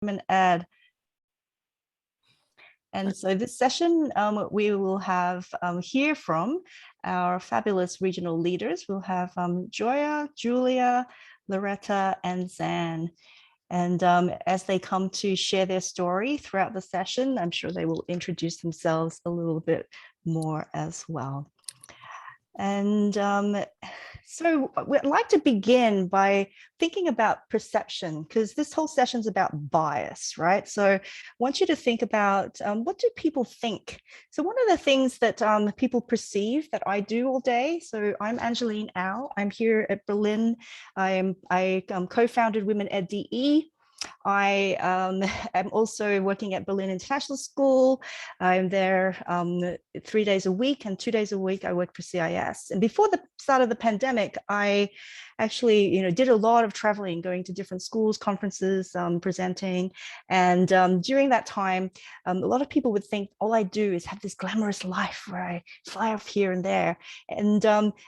WomenEdDE. And so this session, we will have hear from our fabulous regional leaders. We'll have Joya, Julia, Loretta, and Zan. And as they come to share their story throughout the session, I'm sure they will introduce themselves a little bit more as well. And so we'd like to begin by thinking about perception, because this whole session is about bias, right? So I want you to think about what do people think? So one of the things that people perceive that I do all day, so I'm Angeline Au, I'm here at Berlin. I co-founded WomenEdDE. I am also working at Berlin International School. I'm there 3 days a week, and 2 days a week I work for CIS. And before the start of the pandemic, I actually did a lot of traveling, going to different schools, conferences, presenting. And during that time, a lot of people would think all I do is have this glamorous life where I fly off here and there. And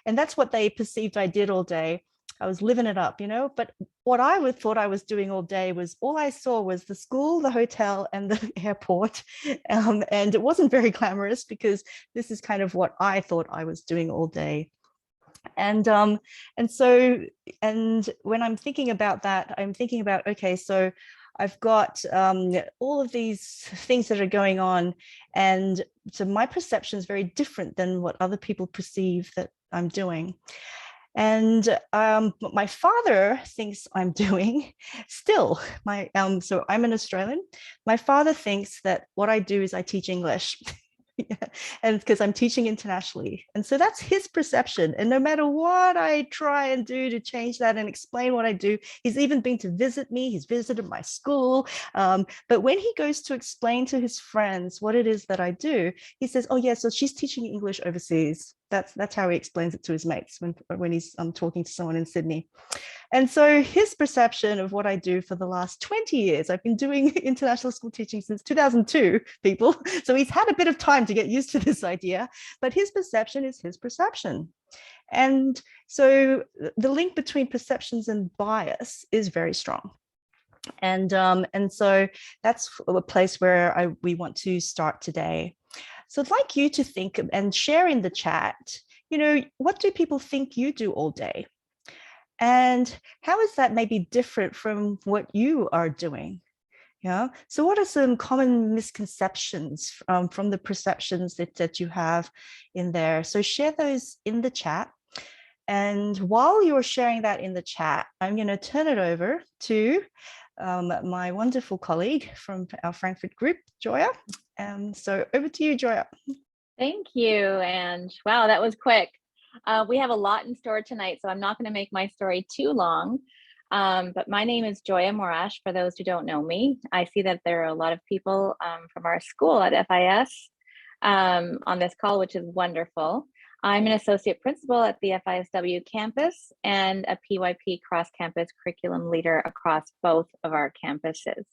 that's what they perceived I did all day. I was living it up, but what I would thought I was doing all day was all I saw was the school, the hotel, and the airport. And it wasn't very glamorous, because this is kind of what I thought I was doing all day. And so when I'm thinking about that, I'm thinking about, okay, so I've got all of these things that are going on. And so my perception is very different than what other people perceive that I'm doing. And my father thinks I'm doing still so I'm an Australian. My father thinks that what I do is I teach English. And because I'm teaching internationally. And so that's his perception. And no matter what I try and do to change that and explain what I do, he's even been to visit me, he's visited my school. But when he goes to explain to his friends what it is that I do, he says, oh yeah, so she's teaching English overseas. That's how he explains it to his mates when he's talking to someone in Sydney. And so his perception of what I do for the last 20 years, I've been doing international school teaching since 2002, people. So he's had a bit of time to get used to this idea, but his perception is his perception. And so the link between perceptions and bias is very strong. And so that's a place where we want to start today. So I'd like you to think and share in the chat, what do people think you do all day? And how is that maybe different from what you are doing? Yeah. So what are some common misconceptions from the perceptions that you have in there? So share those in the chat. And while you're sharing that in the chat, I'm going to turn it over to my wonderful colleague from our Frankfurt group, Joya. So over to you, Joya. Thank you. And wow, that was quick. We have a lot in store tonight, so I'm not going to make my story too long. But my name is Joya Morash, for those who don't know me. I see that there are a lot of people from our school at FIS on this call, which is wonderful. I'm an associate principal at the FISW campus and a PYP cross-campus curriculum leader across both of our campuses.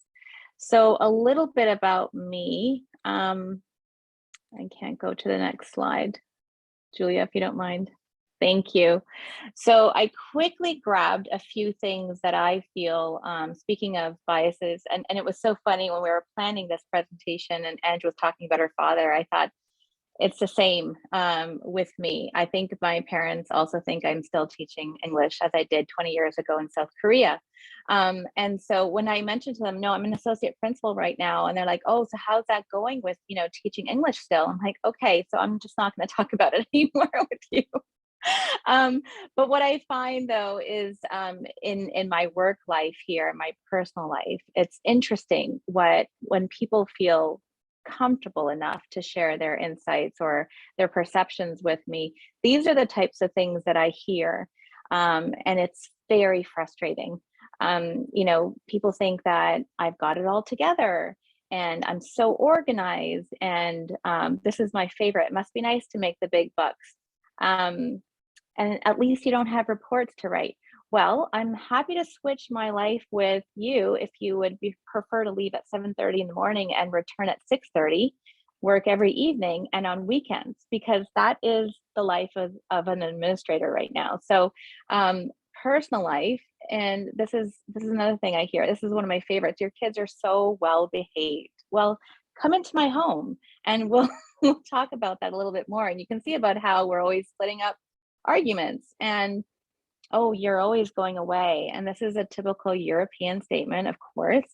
So a little bit about me. I can't go to the next slide. Julia, if you don't mind. Thank you. So I quickly grabbed a few things that I feel, speaking of biases, and it was so funny when we were planning this presentation and Andrew was talking about her father, I thought, it's the same with me. I think my parents also think I'm still teaching English, as I did 20 years ago in South Korea. And so when I mentioned to them, no, I'm an associate principal right now, and they're like, oh, so how's that going with, teaching English still? I'm like, okay, so I'm just not going to talk about it anymore with you. But what I find though is in my work life here, my personal life, it's interesting when people feel comfortable enough to share their insights or their perceptions with me, these are the types of things that I hear. And it's very frustrating. People think that I've got it all together and I'm so organized, and this is my favorite. It must be nice to make the big bucks. And at least you don't have reports to write. Well, I'm happy to switch my life with you if you would prefer to leave at 7:30 in the morning and return at 6:30, work every evening and on weekends, because that is the life of an administrator right now. So personal life, and this is another thing I hear. This is one of my favorites. Your kids are so well behaved. Well, come into my home and we'll we'll talk about that a little bit more. And you can see about how we're always splitting up arguments and, oh, you're always going away. And this is a typical European statement, of course.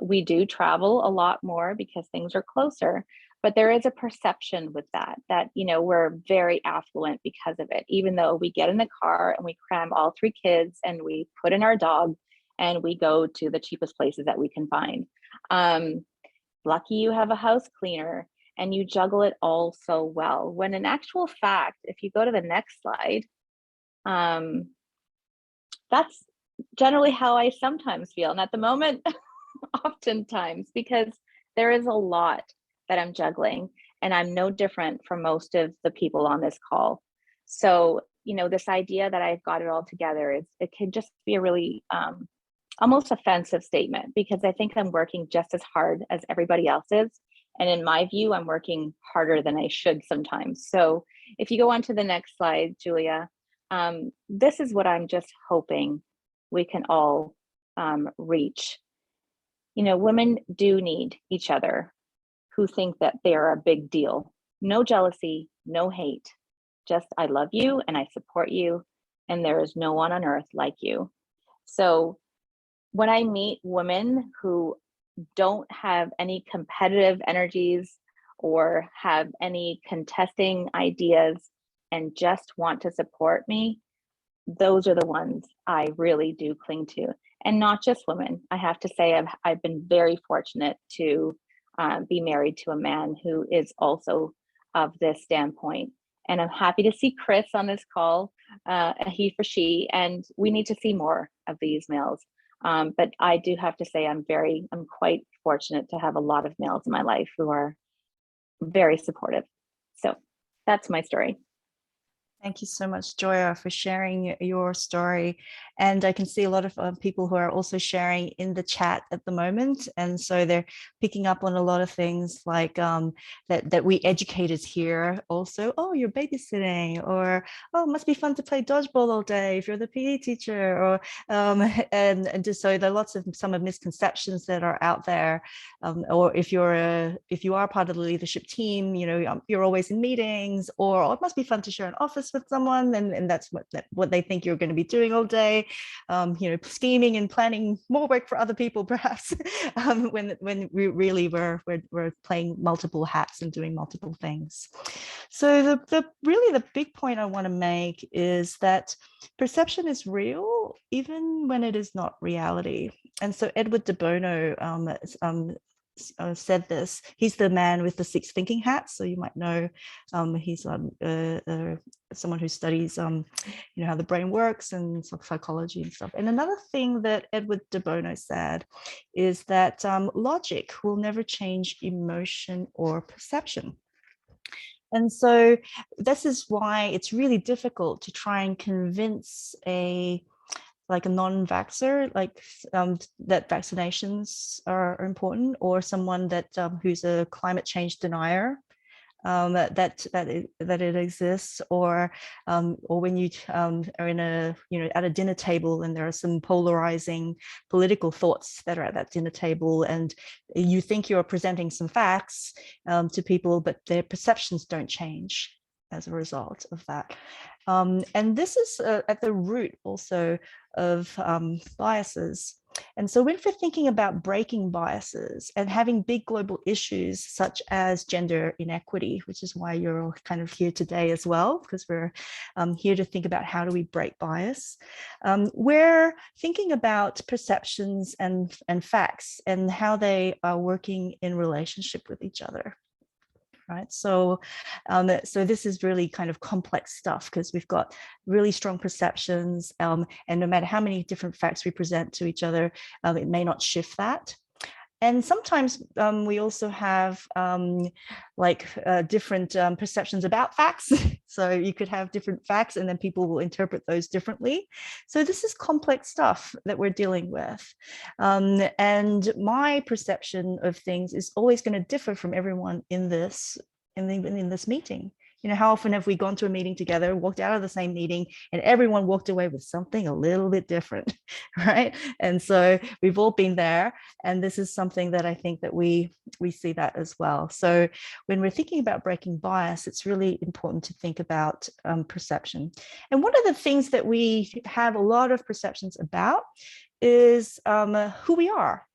We do travel a lot more because things are closer, but there is a perception with that, you know, we're very affluent because of it, even though we get in the car and we cram all 3 kids and we put in our dog and we go to the cheapest places that we can find. Lucky you have a house cleaner and you juggle it all so well. When in actual fact, if you go to the next slide, that's generally how I sometimes feel. And at the moment, oftentimes, because there is a lot that I'm juggling, and I'm no different from most of the people on this call. So, you know, this idea that I've got it all together, it can just be a really almost offensive statement, because I think I'm working just as hard as everybody else is. And in my view, I'm working harder than I should sometimes. So if you go on to the next slide, Julia, this is what I'm just hoping we can all reach. You know, women do need each other who think that they are a big deal. No jealousy, no hate, just I love you and I support you, and there is no one on earth like you. So when I meet women who don't have any competitive energies or have any contesting ideas and just want to support me, those are the ones I really do cling to. And not just women. I have to say, I've been very fortunate to be married to a man who is also of this standpoint. And I'm happy to see Chris on this call, a he for she, and we need to see more of these males. But I do have to say, I'm quite fortunate to have a lot of males in my life who are very supportive. So that's my story. Thank you so much, Joya, for sharing your story. And I can see a lot of people who are also sharing in the chat at the moment. And so they're picking up on a lot of things like that we educators here also, oh, you're babysitting, or, oh, it must be fun to play dodgeball all day if you're the PE teacher, or and just so there are lots of some of misconceptions that are out there. Or if you are part of the leadership team, you know, you're always in meetings, or oh, it must be fun to share an office with someone, and that's what they think you're going to be doing all day, you know, scheming and planning more work for other people perhaps, when we really we're playing multiple hats and doing multiple things. So the really the big point I want to make is that perception is real even when it is not reality. And so Edward de Bono said this. He's the man with the 6 thinking hats, so you might know he's someone who studies you know, how the brain works and psychology and stuff. And another thing that Edward de Bono said is that logic will never change emotion or perception. And so this is why it's really difficult to try and convince a non-vaxxer, that vaccinations are important, or someone that who's a climate change denier, that it exists, or when you are in a, you know, at a dinner table and there are some polarizing political thoughts that are at that dinner table, and you think you're presenting some facts to people, but their perceptions don't change as a result of that. And this is at the root also of biases. And so when we're thinking about breaking biases and having big global issues such as gender inequity, which is why you're all kind of here today as well, because we're here to think about how do we break bias, we're thinking about perceptions and facts and how they are working in relationship with each other. Right. So this is really kind of complex stuff, because we've got really strong perceptions, and no matter how many different facts we present to each other, it may not shift that. And sometimes we also have different perceptions about facts. So you could have different facts and then people will interpret those differently. So this is complex stuff that we're dealing with. And my perception of things is always going to differ from everyone in this meeting. You know, how often have we gone to a meeting together, walked out of the same meeting, and everyone walked away with something a little bit different, right? And so we've all been there, and this is something that I think that we see that as well. So when we're thinking about breaking bias, it's really important to think about perception. And one of the things that we have a lot of perceptions about is who we are,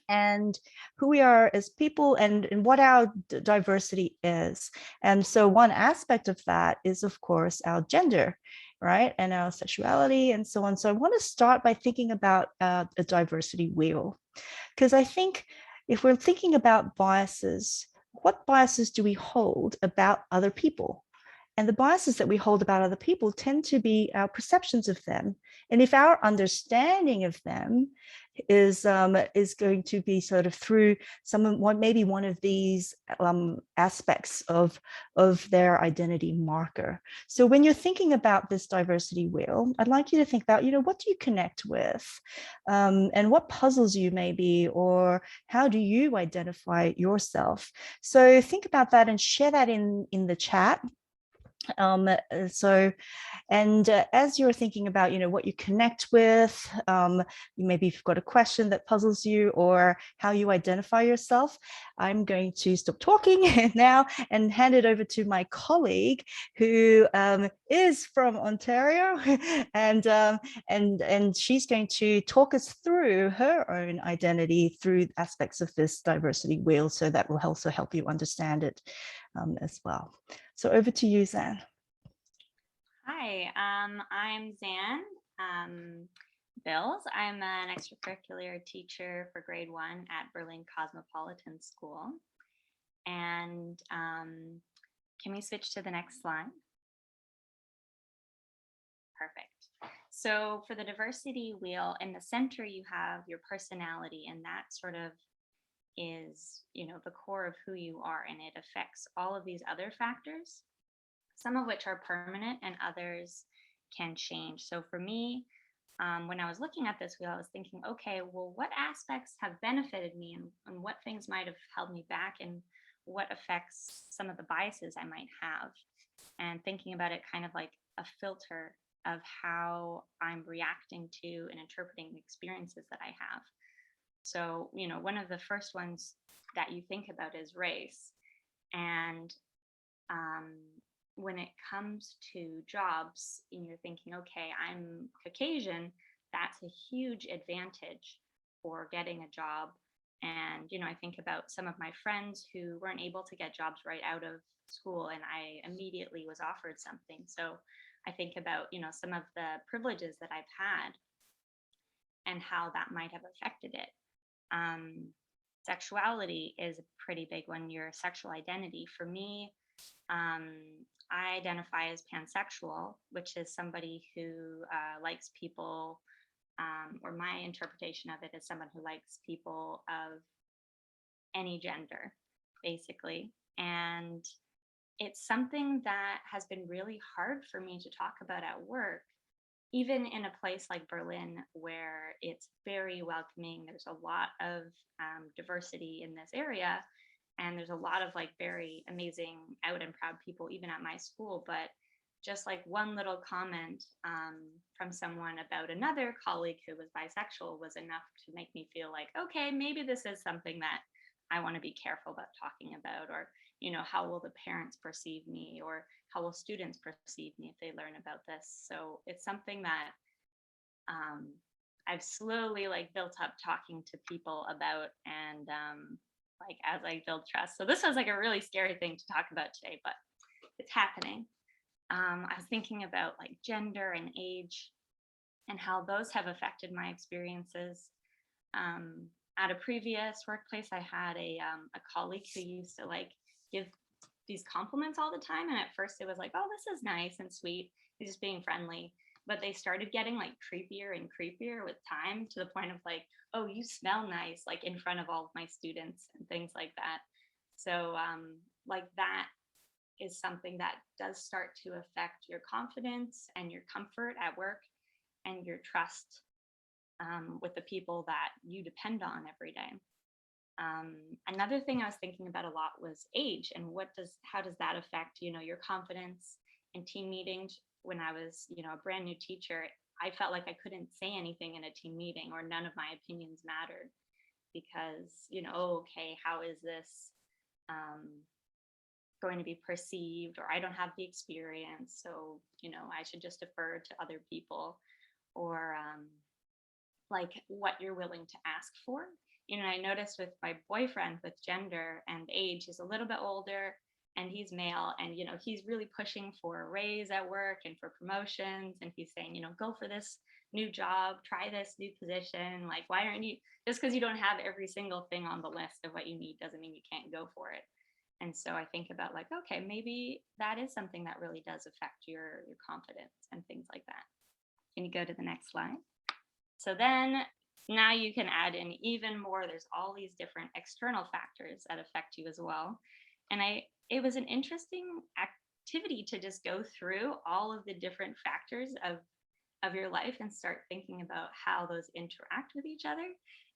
and who we are as people, and what our diversity is. And so one aspect of that is, of course, our gender, right? And our sexuality and so on. So I want to start by thinking about a diversity wheel, because I think if we're thinking about biases, what biases do we hold about other people? And the biases that we hold about other people tend to be our perceptions of them. And if our understanding of them is going to be sort of through maybe one of these aspects of their identity marker. So when you're thinking about this diversity wheel, I'd like you to think about, what do you connect with, and what puzzles you maybe, or how do you identify yourself? So think about that and share that in the chat. As you're thinking about, what you connect with, maybe if you've got a question that puzzles you or how you identify yourself, I'm going to stop talking now and hand it over to my colleague who is from Ontario, and she's going to talk us through her own identity through aspects of this diversity wheel, so that will also help you understand it as well. So over to you, Zan. Hi, I'm Zan Bills. I'm an extracurricular teacher for grade 1 at Berlin Cosmopolitan School. And can we switch to the next slide? Perfect. So for the diversity wheel, in the center, you have your personality, and that sort of is, the core of who you are, and it affects all of these other factors, some of which are permanent and others can change. So for me, when I was looking at this wheel, I was thinking, okay, well, what aspects have benefited me, and what things might have held me back, and what affects some of the biases I might have, and thinking about it kind of like a filter of how I'm reacting to and interpreting the experiences that I have. So, one of the first ones that you think about is race. And when it comes to jobs, and you're thinking, okay, I'm Caucasian, that's a huge advantage for getting a job. And, I think about some of my friends who weren't able to get jobs right out of school, and I immediately was offered something. So I think about, some of the privileges that I've had and how that might have affected it. Sexuality is a pretty big one, your sexual identity. For me, I identify as pansexual, which is somebody who likes people, or my interpretation of it is someone who likes people of any gender, basically. And it's something that has been really hard for me to talk about at work, even in a place like Berlin, where it's very welcoming. There's a lot of diversity in this area, and there's a lot of very amazing out and proud people, even at my school. But just one little comment from someone about another colleague who was bisexual was enough to make me feel like, okay, maybe this is something that I want to be careful about talking about, or, how will the parents perceive me, or how will students perceive me if they learn about this? So it's something that I've slowly built up talking to people about, and as I build trust. So this was a really scary thing to talk about today, but it's happening. I was thinking about gender and age and how those have affected my experiences. At a previous workplace, I had a colleague who used to give these compliments all the time. And at first it was oh, this is nice and sweet. He's just being friendly. But they started getting creepier and creepier with time, to the point of oh, you smell nice, in front of all of my students and things like that. So that is something that does start to affect your confidence and your comfort at work, and your trust with the people that you depend on every day. Another thing I was thinking about a lot was age, and how does that affect, your confidence in team meetings? When I was, a brand new teacher, I felt like I couldn't say anything in a team meeting, or none of my opinions mattered because, oh, okay, how is this going to be perceived? Or I don't have the experience, so, I should just defer to other people, or like what you're willing to ask for. I noticed with my boyfriend, with gender and age, he's a little bit older and he's male, and he's really pushing for a raise at work and for promotions, and he's saying, go for this new job, try this new position. Like, why aren't you, just because you don't have every single thing on the list of what you need doesn't mean you can't go for it. And so I think about, like, okay, maybe that is something that really does affect your confidence and things like that. Can you go to the next slide? So then now you can add in even more. There's all these different external factors that affect you as well. And it was an interesting activity to just go through all of the different factors of your life and start thinking about how those interact with each other.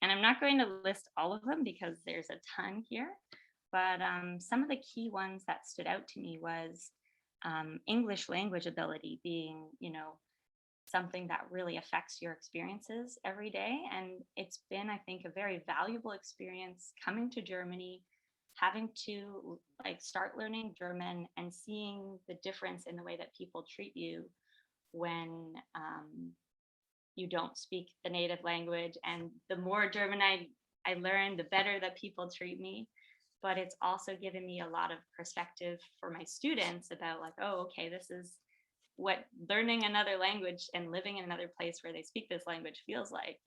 And I'm not going to list all of them because there's a ton here, but some of the key ones that stood out to me was English language ability being, something that really affects your experiences every day. And it's been, I think, a very valuable experience coming to Germany, having to start learning German and seeing the difference in the way that people treat you when you don't speak the native language. And the more German I learn, the better that people treat me. But it's also given me a lot of perspective for my students about, like, oh, okay, this is what learning another language and living in another place where they speak this language feels like,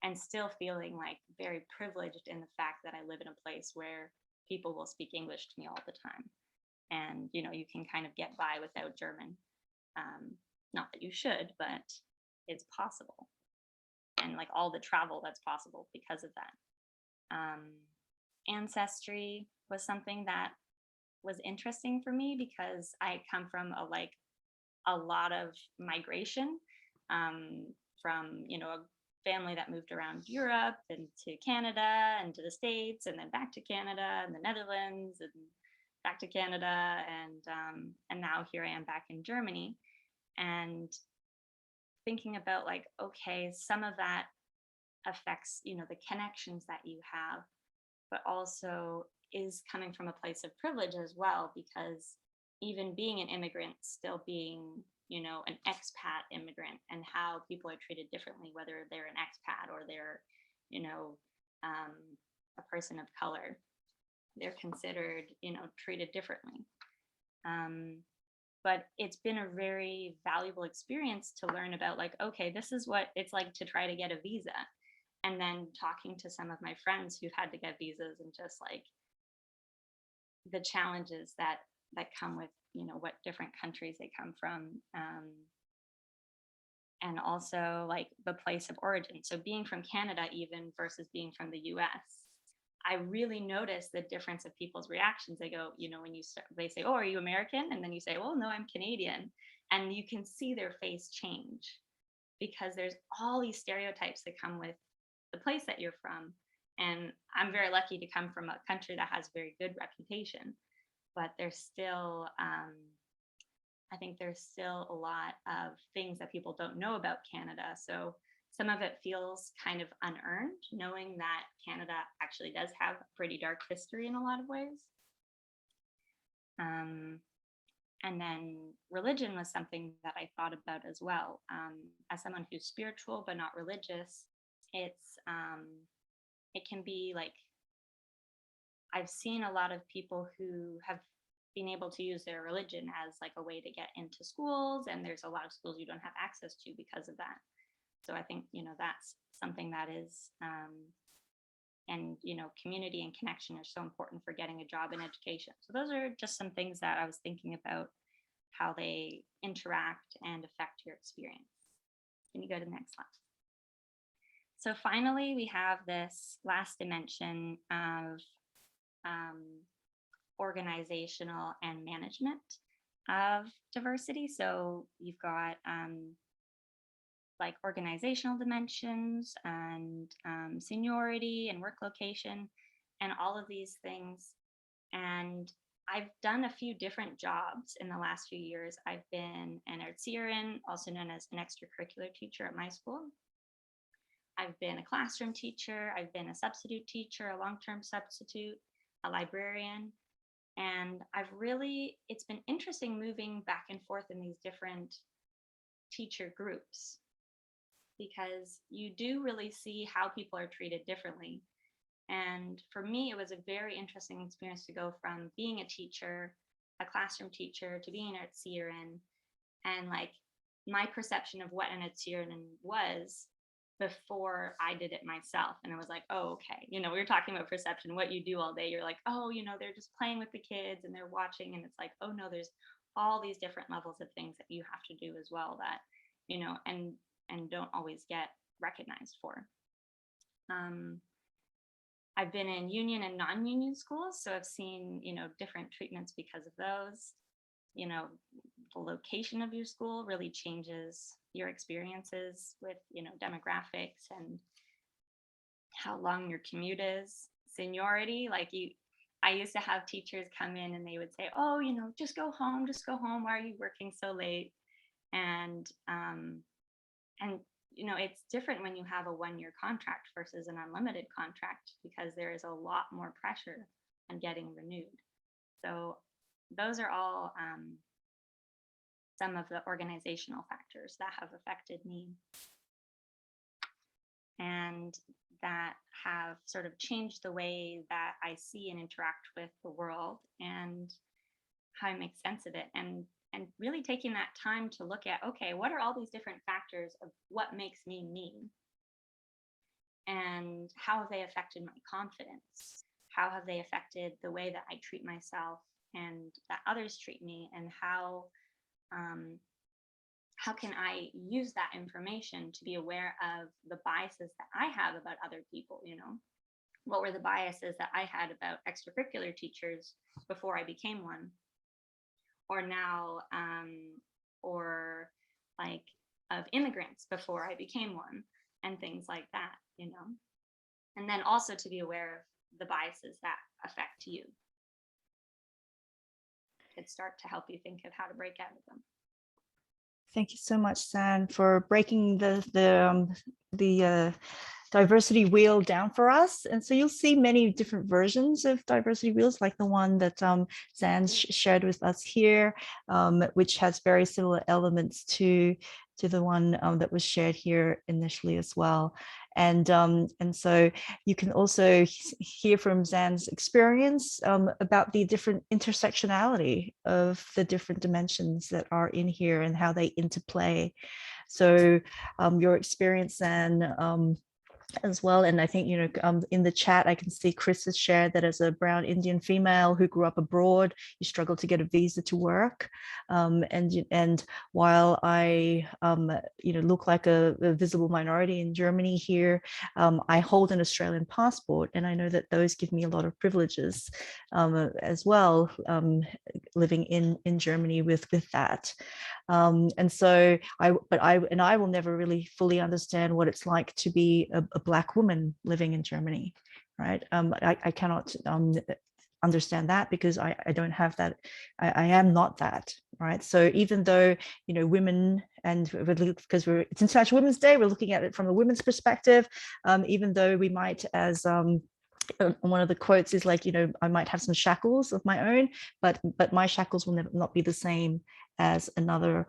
and still feeling like very privileged in the fact that I live in a place where people will speak English to me all the time. And, you can kind of get by without German. Not that you should, but it's possible. And like all the travel that's possible because of that. Ancestry was something that was interesting for me because I come from a lot of migration from, a family that moved around Europe and to Canada and to the States, and then back to Canada and the Netherlands and back to Canada. And now here I am back in Germany, and thinking about, like, okay, some of that affects, the connections that you have, but also is coming from a place of privilege as well, because even being an immigrant, still being, an expat immigrant, and how people are treated differently, whether they're an expat or they're, a person of color, they're considered, treated differently. But it's been a very valuable experience to learn about, like, okay, this is what it's like to try to get a visa. And then talking to some of my friends who've had to get visas, and just like the challenges that come with, what different countries they come from. And also like the place of origin. So being from Canada even versus being from the US, I really noticed the difference of people's reactions. They go, when they say, oh, are you American? And then you say, well, no, I'm Canadian. And you can see their face change, because there's all these stereotypes that come with the place that you're from. And I'm very lucky to come from a country that has very good reputation, but there's still, I think there's still a lot of things that people don't know about Canada. So some of it feels kind of unearned, knowing that Canada actually does have a pretty dark history in a lot of ways. And then religion was something that I thought about as well. As someone who's spiritual but not religious, it can be like, I've seen a lot of people who have been able to use their religion as like a way to get into schools, and there's a lot of schools you don't have access to because of that. So I think, that's something that is, and, community and connection are so important for getting a job in education. So those are just some things that I was thinking about, how they interact and affect your experience. Can you go to the next slide? So finally, we have this last dimension of organizational and management of diversity. So you've got like organizational dimensions and seniority and work location. and all of these things. And I've done a few different jobs in the last few years. I've been an Erzieherin, also known as an extracurricular teacher at my school. I've been a classroom teacher. I've been a substitute teacher, a long-term substitute, a librarian. And it's been interesting moving back and forth in these different teacher groups, because you do really see how people are treated differently. And for me, it was a very interesting experience to go from being a teacher, a classroom teacher, to being an Erzieherin, and like my perception of what an Erzieherin was before I did it myself. And I was like, oh, okay. We were talking about perception, what you do all day. You're like, oh, they're just playing with the kids and they're watching. And it's like, oh no, there's all these different levels of things that you have to do as well that, and don't always get recognized for. I've been in union and non-union schools, so I've seen, different treatments because of those. The location of your school really changes your experiences with, demographics and how long your commute is. Seniority, I used to have teachers come in and they would say, oh, just go home. Why are you working so late? And it's different when you have a 1-year contract versus an unlimited contract, because there is a lot more pressure on getting renewed. So those are all some of the organizational factors that have affected me and that have sort of changed the way that I see and interact with the world and how I make sense of it. And really taking that time to look at, okay, what are all these different factors of what makes me me? And how have they affected my confidence? How have they affected the way that I treat myself and that others treat me? And how can I use that information to be aware of the biases that I have about other people? What were the biases that I had about extracurricular teachers before I became one? Or now, or like of immigrants before I became one, and things like that, and then also to be aware of the biases that affect you. Could start to help you think of how to break out of them. Thank you so much, San, for breaking the diversity wheel down for us. And so you'll see many different versions of diversity wheels, like the one that San shared with us here, which has very similar elements to the one that was shared here initially as well. And so you can also hear from Zan's experience about the different intersectionality of the different dimensions that are in here and how they interplay. So your experience, Zan, as well. And I think, in the chat, I can see Chris has shared that as a brown Indian female who grew up abroad, you struggle to get a visa to work. And while I, look like a visible minority in Germany here, I hold an Australian passport. And I know that those give me a lot of privileges as well, living in Germany with that. And so I will never really fully understand what it's like to be a Black woman living in Germany, right? I cannot understand that because I don't have that. I am not that, right? So even though, women, and because it's International Women's Day, we're looking at it from a women's perspective, even though we might, as one of the quotes is like, I might have some shackles of my own, but my shackles will not be the same as another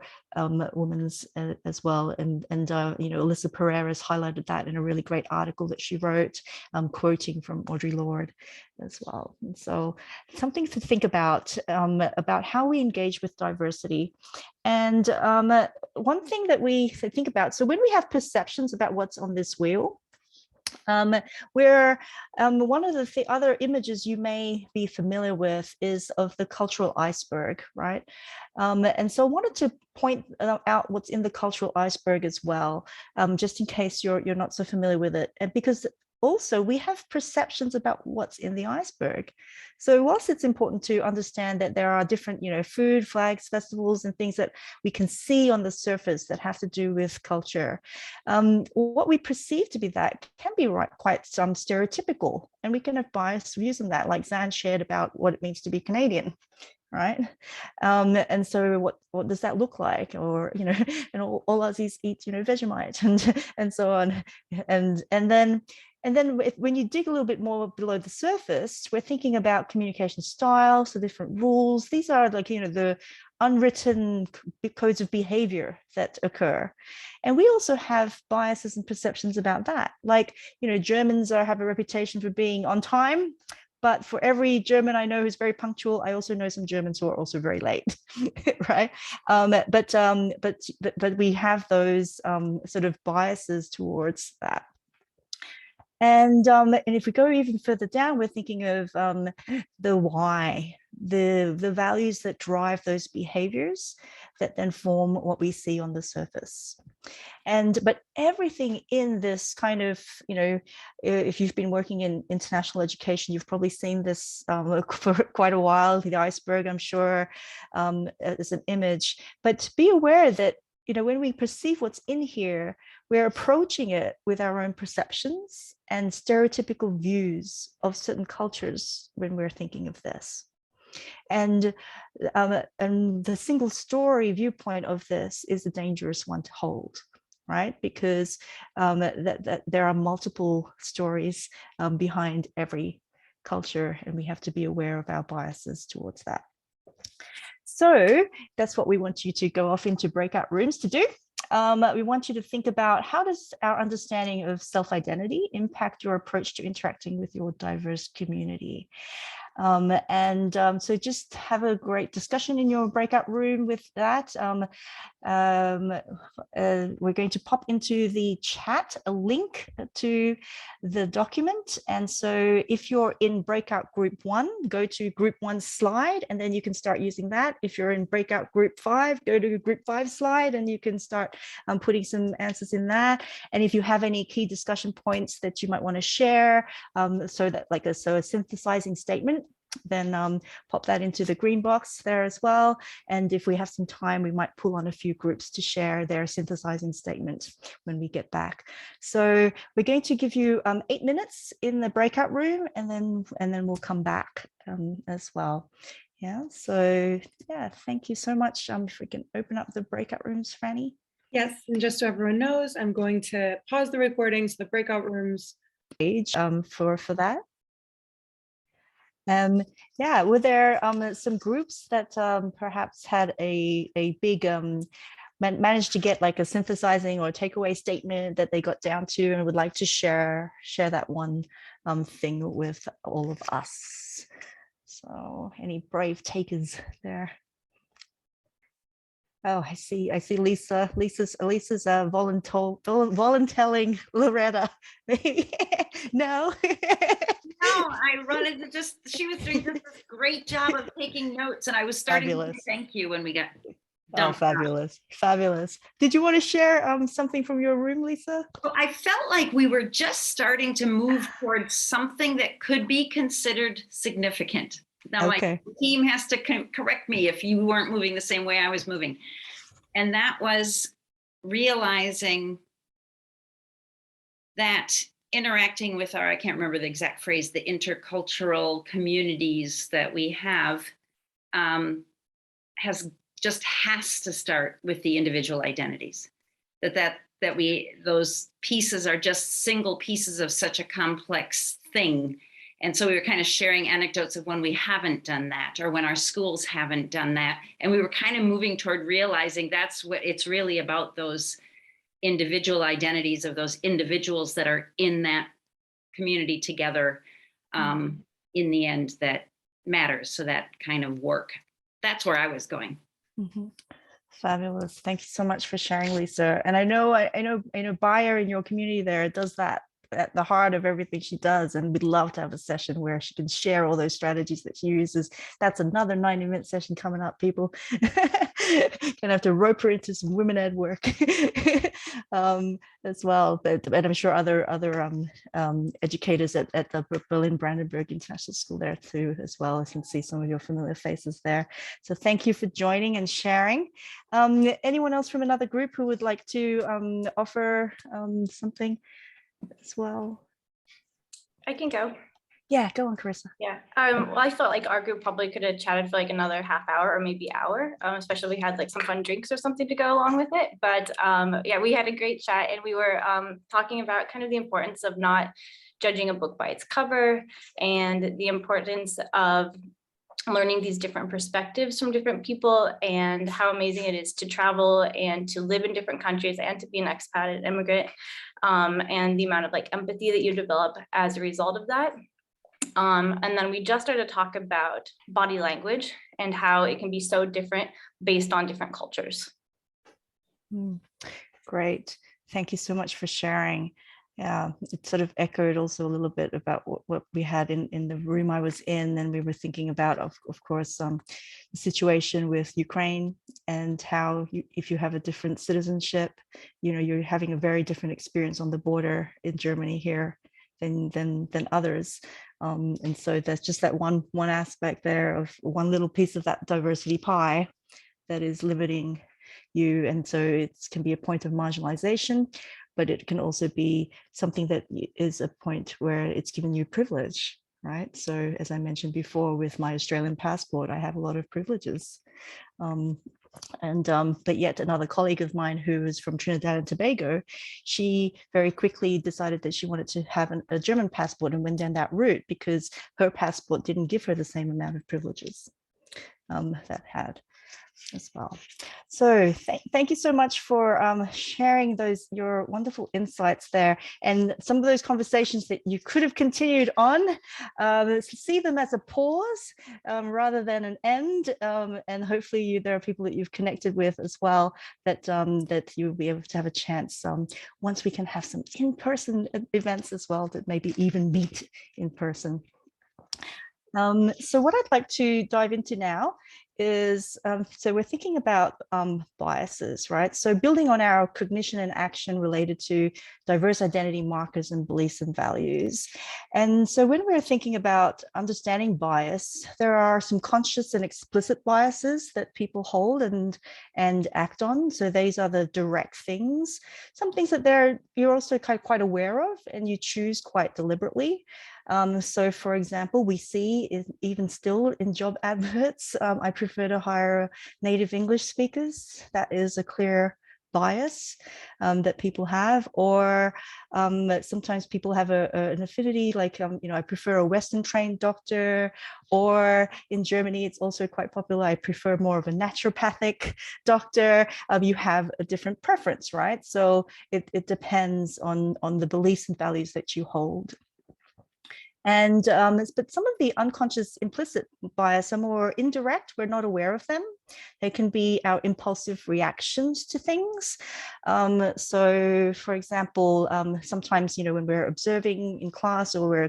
woman's as well. And Alyssa Pereira's highlighted that in a really great article that she wrote, quoting from Audre Lorde as well. And so something to think about how we engage with diversity. And one thing that we think about, so when we have perceptions about what's on this wheel, where one of the other images you may be familiar with is of the cultural iceberg, right? And so I wanted to point out what's in the cultural iceberg as well, just in case you're not so familiar with it. And because also we have perceptions about what's in the iceberg. So whilst it's important to understand that there are different, food, flags, festivals, and things that we can see on the surface that have to do with culture, what we perceive to be that can be quite stereotypical, and we can have biased views on that, like Zan shared about what it means to be Canadian. Right. And so what does that look like? Or, and all Aussies eat, Vegemite and so on. And then when you dig a little bit more below the surface, we're thinking about communication styles, so different rules. These are like, the unwritten codes of behavior that occur. And we also have biases and perceptions about that. Like, Germans have a reputation for being on time. But for every German I know who's very punctual, I also know some Germans who are also very late, right? But we have those sort of biases towards that. And if we go even further down, we're thinking of the why, the values that drive those behaviors that then form what we see on the surface. But everything in this kind of, if you've been working in international education, you've probably seen this for quite a while, the iceberg, I'm sure, as an image. But be aware that, when we perceive what's in here, we're approaching it with our own perceptions and stereotypical views of certain cultures when we're thinking of this. And the single story viewpoint of this is a dangerous one to hold, right? Because that there are multiple stories behind every culture, and we have to be aware of our biases towards that. So that's what we want you to go off into breakout rooms to do. We want you to think about, how does our understanding of self-identity impact your approach to interacting with your diverse community? So just have a great discussion in your breakout room with that. We're going to pop into the chat a link to the document. And so if you're in breakout group 1, go to group 1 slide, and then you can start using that. If you're in breakout group 5, go to group 5 slide, and you can start putting some answers in that. And if you have any key discussion points that you might want to share, so a synthesizing statement, then pop that into the green box there as well. And if we have some time, we might pull on a few groups to share their synthesizing statement when we get back. So we're going to give you 8 minutes in the breakout room, and then we'll come back as well. Yeah, so yeah, thank you so much. If we can open up the breakout rooms, Franny. Yes, and just so everyone knows, I'm going to pause the recording so the breakout rooms page for that. Yeah, were there some groups that perhaps had a big managed to get like a synthesizing or takeaway statement that they got down to and would like to share that one thing with all of us? So any brave takers there? Oh, I see Lisa. Lisa's volunteering Loretta. No. No, I wanted to she was doing this great job of taking notes, and I was starting to say thank you when we got done. Oh, fabulous. Did you want to share something from your room, Lisa? Well, I felt like we were just starting to move towards something that could be considered significant. Now, my team has to correct me if you weren't moving the same way I was moving. And that was realizing that interacting with I can't remember the exact phrase, the intercultural communities that we have has to start with the individual identities. Those pieces are just single pieces of such a complex thing. And so we were kind of sharing anecdotes of when we haven't done that, or when our schools haven't done that. And we were kind of moving toward realizing that's what it's really about, those individual identities of those individuals that are in that community together, in the end, that matters. So that kind of work, that's where I was going. Mm-hmm. Fabulous. Thank you so much for sharing, Lisa. And I know Bayer in your community there does that at the heart of everything she does. And we'd love to have a session where she can share all those strategies that she uses. That's another 90-minute session coming up, people. Gonna have to rope her into some women ed work as well. But I'm sure other educators at the Berlin Brandenburg International School there too, as well. I can see some of your familiar faces there. So thank you for joining and sharing. Anyone else from another group who would like to offer something as well? I can go. Yeah, go on, Carissa. Yeah. Well, I felt like our group probably could have chatted for like another half hour or maybe hour, especially if we had like some fun drinks or something to go along with it. But yeah, we had a great chat, and we were talking about kind of the importance of not judging a book by its cover, and the importance of learning these different perspectives from different people, and how amazing it is to travel and to live in different countries and to be an expat and immigrant, and the amount of like empathy that you develop as a result of that. And then we just started to talk about body language and how it can be so different based on different cultures. Great. Thank you so much for sharing. Yeah, it sort of echoed also a little bit about what we had in the room I was in, and we were thinking about, of course, the situation with Ukraine, and how if you have a different citizenship, you're having a very different experience on the border in Germany here than others. And so there's just that one aspect there of one little piece of that diversity pie that is limiting you. And so it can be a point of marginalization, but it can also be something that is a point where it's given you privilege, right? So as I mentioned before, with my Australian passport, I have a lot of privileges. But yet another colleague of mine who is from Trinidad and Tobago, she very quickly decided that she wanted to have a German passport and went down that route because her passport didn't give her the same amount of privileges that had as well. So thank you so much for sharing your wonderful insights there, and some of those conversations that you could have continued on. See them as a pause rather than an end, and hopefully there are people that you've connected with as well that you'll be able to have a chance once we can have some in-person events as well, that maybe even meet in person. So what I'd like to dive into now is, so we're thinking about biases, right? So building on our cognition and action related to diverse identity markers and beliefs and values. And so when we're thinking about understanding bias, there are some conscious and explicit biases that people hold and act on. So these are the direct things, some things that you're also quite aware of and you choose quite deliberately. So for example, we see even still in job adverts, I prefer to hire native English speakers. That is a clear bias that people have, or sometimes people have an affinity, like, I prefer a Western trained doctor, or in Germany, it's also quite popular, I prefer more of a naturopathic doctor. You have a different preference, right? So it depends on the beliefs and values that you hold. And but some of the unconscious implicit bias are more indirect. We're not aware of them. They can be our impulsive reactions to things. So for example, sometimes, when we're observing in class or we're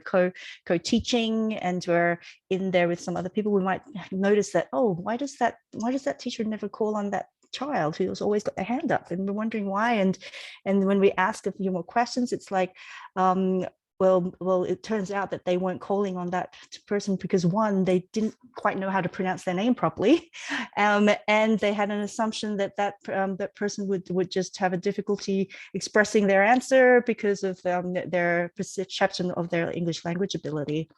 co-teaching and we're in there with some other people, we might notice that, oh, why does that teacher never call on that child who's always got their hand up? And we're wondering why. And when we ask a few more questions, it's like, well, it turns out that they weren't calling on that person because, one, they didn't quite know how to pronounce their name properly, and they had an assumption that person would just have a difficulty expressing their answer because of their perception of their English language ability.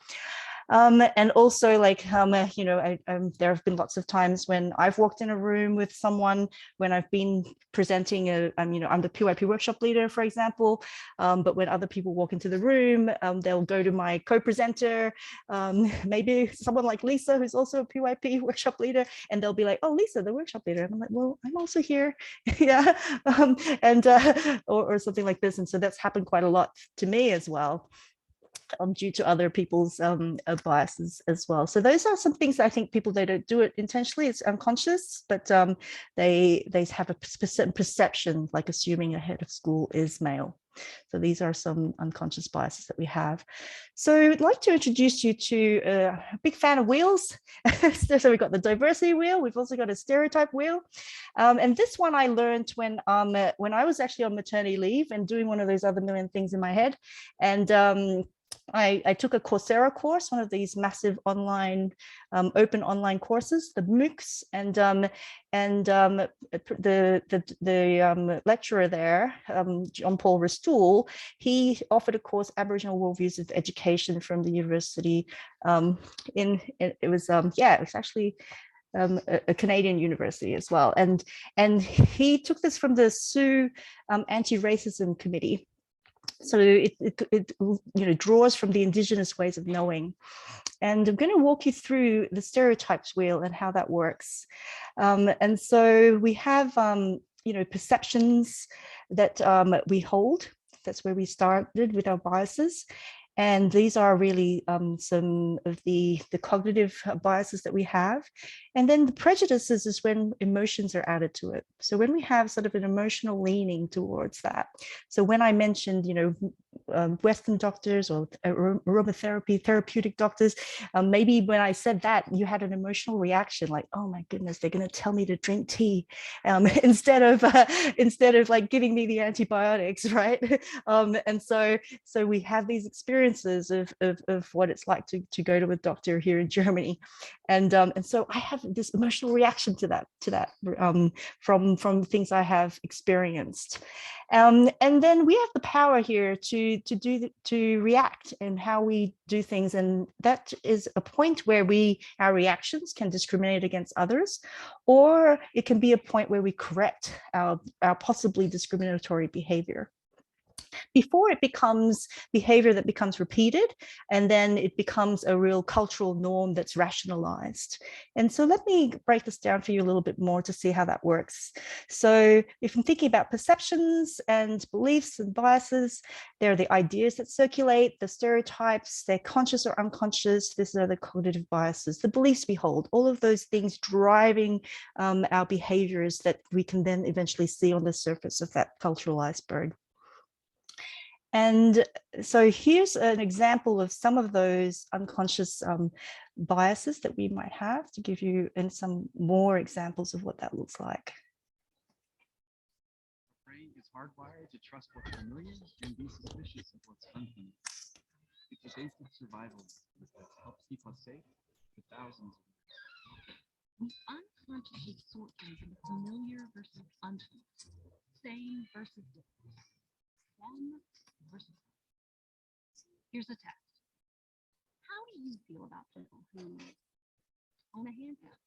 And also, like, there have been lots of times when I've walked in a room with someone when I've been presenting I'm the PYP workshop leader, for example, but when other people walk into the room, they'll go to my co-presenter, maybe someone like Lisa, who's also a PYP workshop leader, and they'll be like, oh, Lisa, the workshop leader. And I'm like, well, I'm also here. Yeah. Or something like this. And so that's happened quite a lot to me as well. Due to other people's biases as well. So those are some things that I think people, they don't do it intentionally, it's unconscious, but they have a certain perception, like assuming a head of school is male. So these are some unconscious biases that we have. So I'd like to introduce you to a big fan of wheels. So we've got the diversity wheel. We've also got a stereotype wheel. And this one I learned when I was actually on maternity leave and doing one of those other million things in my head. And I took a Coursera course, one of these massive online, open online courses, the MOOCs, and the lecturer there, John Paul Restool, he offered a course, Aboriginal Worldviews of Education, from the university. It was actually a Canadian university as well, and he took this from the Sioux Anti-Racism Committee. So it draws from the Indigenous ways of knowing. And I'm going to walk you through the stereotypes wheel and how that works. And so we have, perceptions that we hold. That's where we started with our biases. And these are really some of the cognitive biases that we have. And then the prejudices is when emotions are added to it. So when we have sort of an emotional leaning towards that. So when I mentioned, Western doctors or aromatherapy, therapeutic doctors, maybe when I said that, you had an emotional reaction like, oh my goodness, they're going to tell me to drink tea instead of like giving me the antibiotics, right? And so we have these experiences of what it's like to go to a doctor here in Germany, and so I have this emotional reaction to that from things I have experienced. And then we have the power here to react and how we do things, and that is a point where our reactions can discriminate against others, or it can be a point where we correct our possibly discriminatory behavior before it becomes behavior that becomes repeated, and then it becomes a real cultural norm that's rationalized. And so let me break this down for you a little bit more to see how that works. So if I'm thinking about perceptions and beliefs and biases, they're the ideas that circulate, the stereotypes, they're conscious or unconscious. These are the cognitive biases, the beliefs we hold, all of those things driving our behaviors that we can then eventually see on the surface of that cultural iceberg. And so here's an example of some of those unconscious biases that we might have, to give you some more examples of what that looks like. The brain is hardwired to trust what's familiar and be suspicious of what's unfamiliar. It's a basic survival that helps keep us safe for thousands of years. We unconsciously sort things into familiar versus unfamiliar, same versus different, them versus them. Here's a test. How do you feel about people who own a handgun,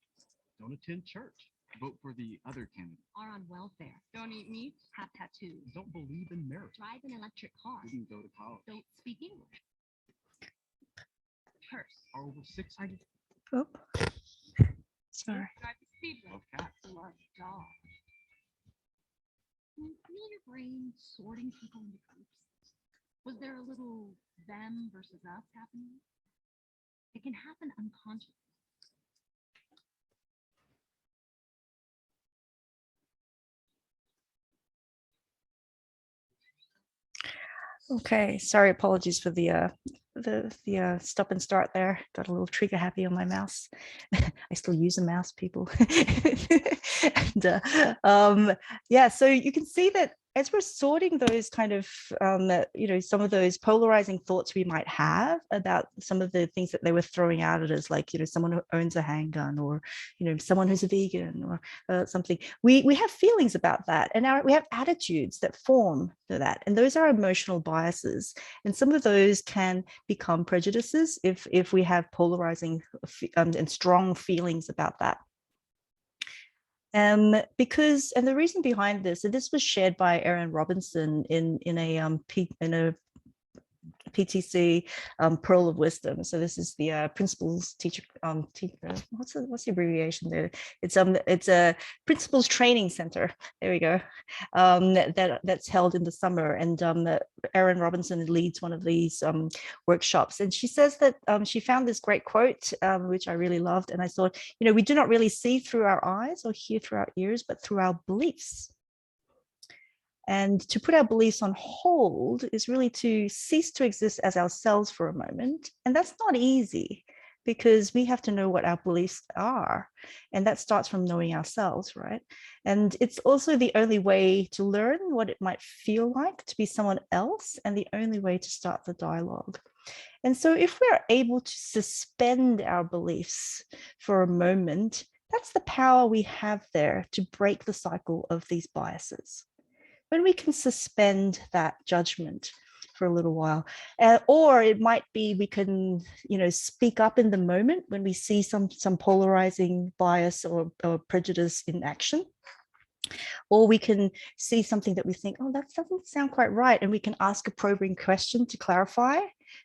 Don't attend church. Vote for the other candidate. are on welfare, don't eat meat, have tattoos, Don't believe in marriage. drive an electric car, Didn't go to college. don't speak English, curse, Are over 600 Oh, sorry. drive the speed love limit, cats. love dogs. Can you feel your brain sorting people into groups? Was there a little them versus us happening? It can happen unconsciously. Okay, sorry, apologies for the stop and start there. Got a little trigger happy on my mouse. I still use a mouse, people. And yeah, so you can see that as we're sorting those kind of, some of those polarizing thoughts we might have about some of the things that they were throwing out at us, like, someone who owns a handgun, or, someone who's a vegan, or something, we have feelings about that. And we have attitudes that form to that. And those are emotional biases. And some of those can become prejudices if we have polarizing and strong feelings about that. Because, and the reason behind this, and this was shared by Erin Robinson in a PTC Pearl of Wisdom. So this is the principals teacher. What's the abbreviation there? It's a principals training center. There we go. That's held in the summer, and Erin Robinson leads one of these workshops. And she says that she found this great quote, which I really loved. And I thought, we do not really see through our eyes or hear through our ears, but through our beliefs. And to put our beliefs on hold is really to cease to exist as ourselves for a moment. And that's not easy, because we have to know what our beliefs are. And that starts from knowing ourselves, right? And it's also the only way to learn what it might feel like to be someone else, and the only way to start the dialogue. And so if we're able to suspend our beliefs for a moment, that's the power we have there to break the cycle of these biases. When we can suspend that judgment for a little while, or it might be we can, speak up in the moment when we see some polarizing bias or prejudice in action, or we can see something that we think, oh, that doesn't sound quite right, and we can ask a probing question to clarify.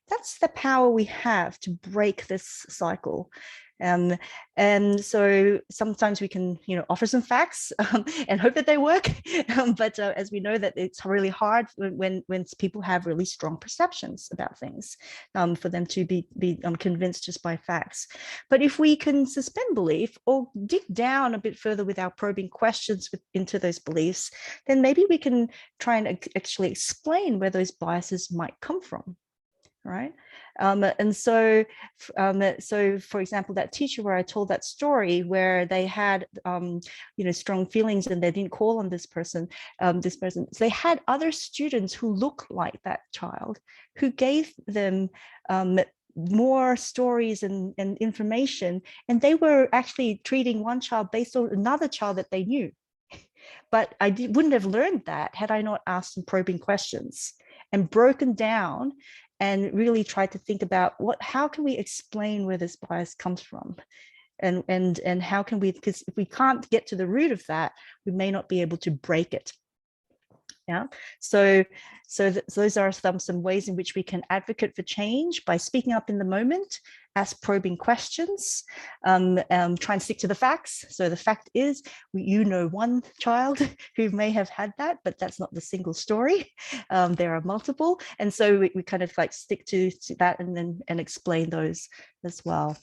That's the power we have to break this cycle. And so sometimes we can, offer some facts and hope that they work. But as we know, that it's really hard when people have really strong perceptions about things, for them to be convinced just by facts. But if we can suspend belief or dig down a bit further with our probing questions into those beliefs, then maybe we can try and actually explain where those biases might come from. Right. And so for example, that teacher where I told that story where they had, strong feelings and they didn't call on this person. So they had other students who looked like that child, who gave them more stories and information. And they were actually treating one child based on another child that they knew. But I wouldn't have learned that had I not asked some probing questions and broken down and really tried to think about how can we explain where this bias comes from, and how can we, because if we can't get to the root of that, we may not be able to break it. Yeah, so those are some ways in which we can advocate for change by speaking up in the moment, ask probing questions, try and stick to the facts. So the fact is, one child who may have had that, but that's not the single story. There are multiple, and so we kind of like stick to that and explain those as well.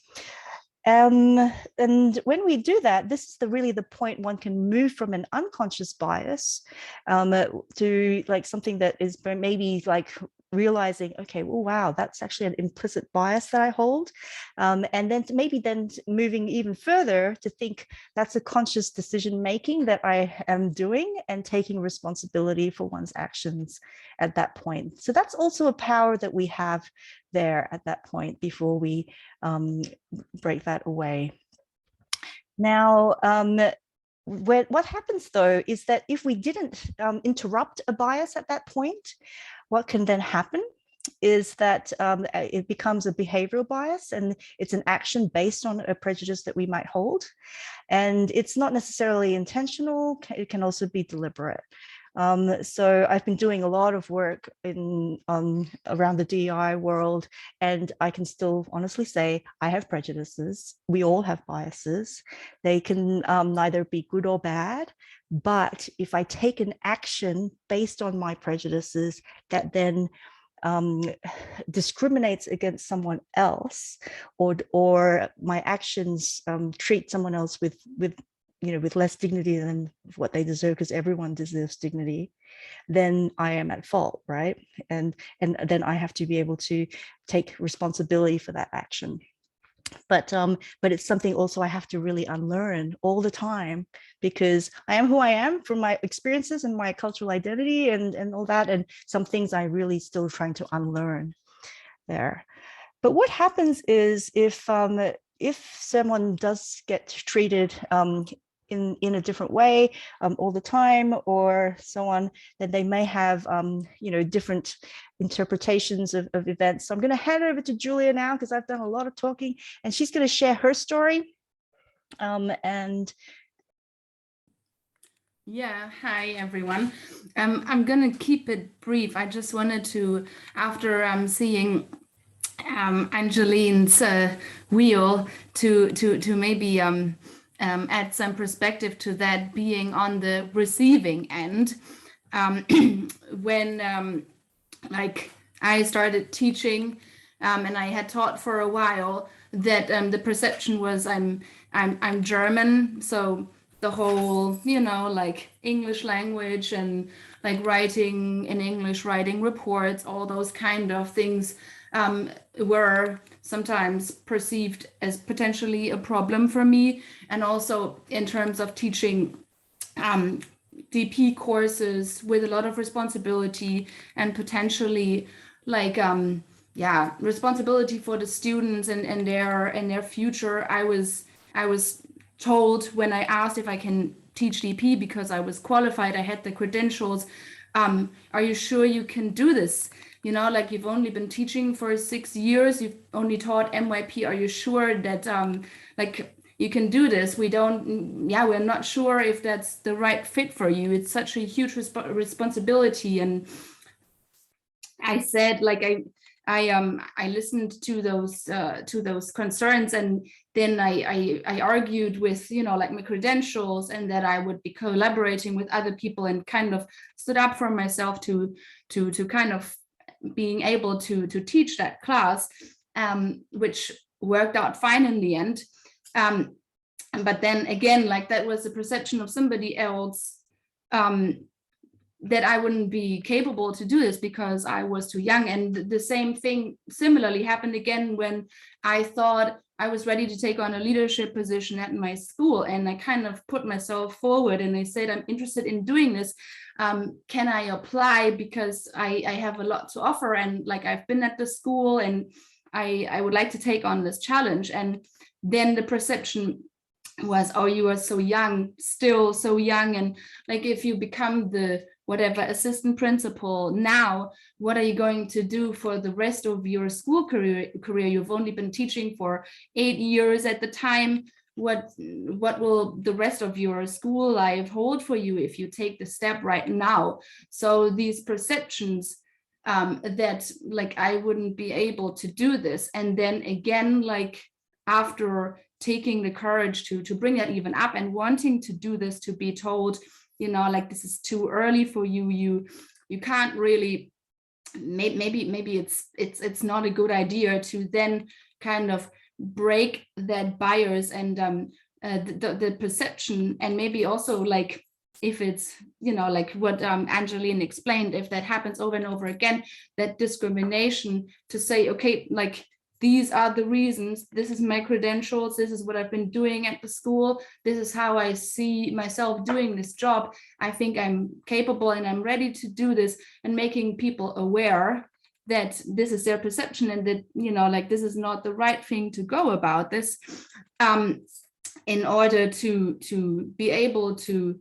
And when we do that, this is really the point one can move from an unconscious bias to like something that is maybe like realizing, okay, well, wow, that's actually an implicit bias that I hold. And then maybe moving even further to think that's a conscious decision making that I am doing and taking responsibility for one's actions at that point. So that's also a power that we have there at that point before we break that away. Now, what happens though is that if we didn't interrupt a bias at that point, what can then happen is that it becomes a behavioral bias, and it's an action based on a prejudice that we might hold. And it's not necessarily intentional, it can also be deliberate. So I've been doing a lot of work around the DEI world, and I can still honestly say I have prejudices. We all have biases. They can neither be good or bad, but if I take an action based on my prejudices that then discriminates against someone else, or my actions treat someone else with less dignity than what they deserve, because everyone deserves dignity, then I am at fault, right? And then I have to be able to take responsibility for that action. But it's something also I have to really unlearn all the time, because I am who I am from my experiences and my cultural identity and all that, and some things I really still trying to unlearn there. But what happens is if someone does get treated in a different way all the time or so on, then they may have different interpretations of events. So I'm going to hand over to Julia now, because I've done a lot of talking, and she's going to share her story. Yeah, hi everyone. I'm going to keep it brief. I just wanted to, after seeing Angeline's wheel, to maybe add some perspective to that, being on the receiving end. When like I started teaching, and I had taught for a while, that the perception was I'm German, so the whole, you know, like English language and like writing in English, writing reports, all those kind of things were sometimes perceived as potentially a problem for me. And also in terms of teaching DP courses with a lot of responsibility and potentially like yeah, responsibility for the students and their future. I was told when I asked if I can teach DP because I was qualified, I had the credentials. Are you sure you can do this? You know, like you've only been teaching for 6 years, you've only taught MYP. Are you sure that like you can do this? We're not sure if that's the right fit for you. It's such a huge responsibility. And I said, like, I listened to those concerns, and then I argued with, you know, like my credentials and that I would be collaborating with other people, and kind of stood up for myself to kind of being able to teach that class, which worked out fine in the end. But then again, like that was the perception of somebody else, that I wouldn't be capable to do this because I was too young. And the same thing similarly happened again when I thought I was ready to take on a leadership position at my school, and I kind of put myself forward and I said, I'm interested in doing this. Can I apply, because I have a lot to offer, and like I've been at the school and I would like to take on this challenge. And then the perception was, oh, you are so young, still so young, and like if you become the whatever assistant principal now, what are you going to do for the rest of your school career? You've only been teaching for 8 years at the time. What will the rest of your school life hold for you if you take the step right now? So these perceptions that like I wouldn't be able to do this, and then again, like after taking the courage to bring that even up and wanting to do this, to be told, you know, like this is too early for you, you can't really, maybe it's not a good idea to then kind of break that bias and the perception. And maybe also like if it's, you know, like what Angeline explained, if that happens over and over again, that discrimination, to say, okay, like these are the reasons, this is my credentials, this is what I've been doing at the school, this is how I see myself doing this job, I think I'm capable and I'm ready to do this, and making people aware that this is their perception and that, you know, like this is not the right thing to go about this, in order to be able to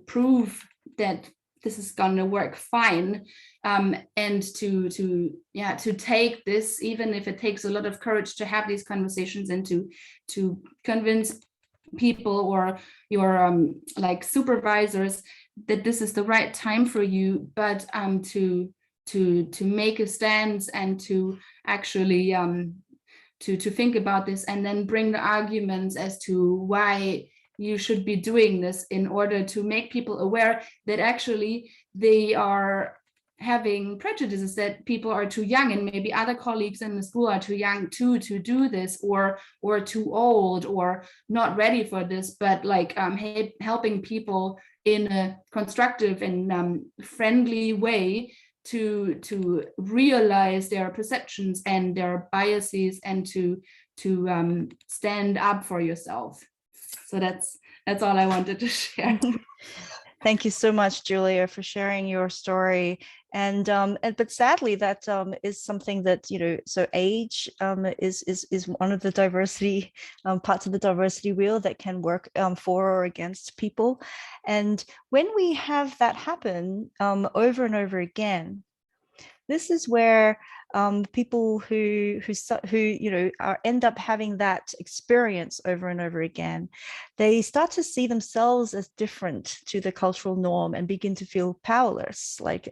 prove that this is gonna work fine, and to take this, even if it takes a lot of courage to have these conversations and to convince people or your like supervisors that this is the right time for you, but to make a stance and to actually to think about this, and then bring the arguments as to why you should be doing this, in order to make people aware that actually they are having prejudices, that people are too young, and maybe other colleagues in the school are too young too to do this, or too old, or not ready for this, but like helping people in a constructive and friendly way to realize their perceptions and their biases, and to stand up for yourself. So that's all I wanted to share. Thank you so much, Julia, for sharing your story. And but sadly, that is something that, you know, so age is one of the diversity parts of the diversity wheel that can work for or against people. And when we have that happen over and over again, this is where people who you know end up having that experience over and over again, they start to see themselves as different to the cultural norm and begin to feel powerless. Like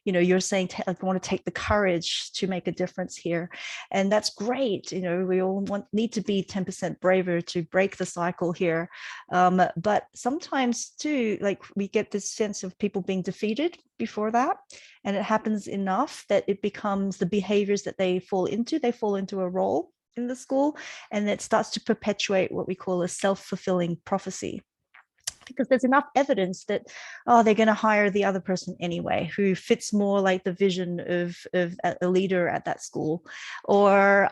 you know, you're saying I want to take the courage to make a difference here, and that's great. You know, we all need to be 10% braver to break the cycle here, but sometimes too, like we get this sense of people being defeated before that, and it happens enough that it becomes the behaviors that they fall into a role in the school, and it starts to perpetuate what we call a self-fulfilling prophecy. because there's enough evidence that, oh, they're going to hire the other person anyway, who fits more like the vision of a leader at that school. Or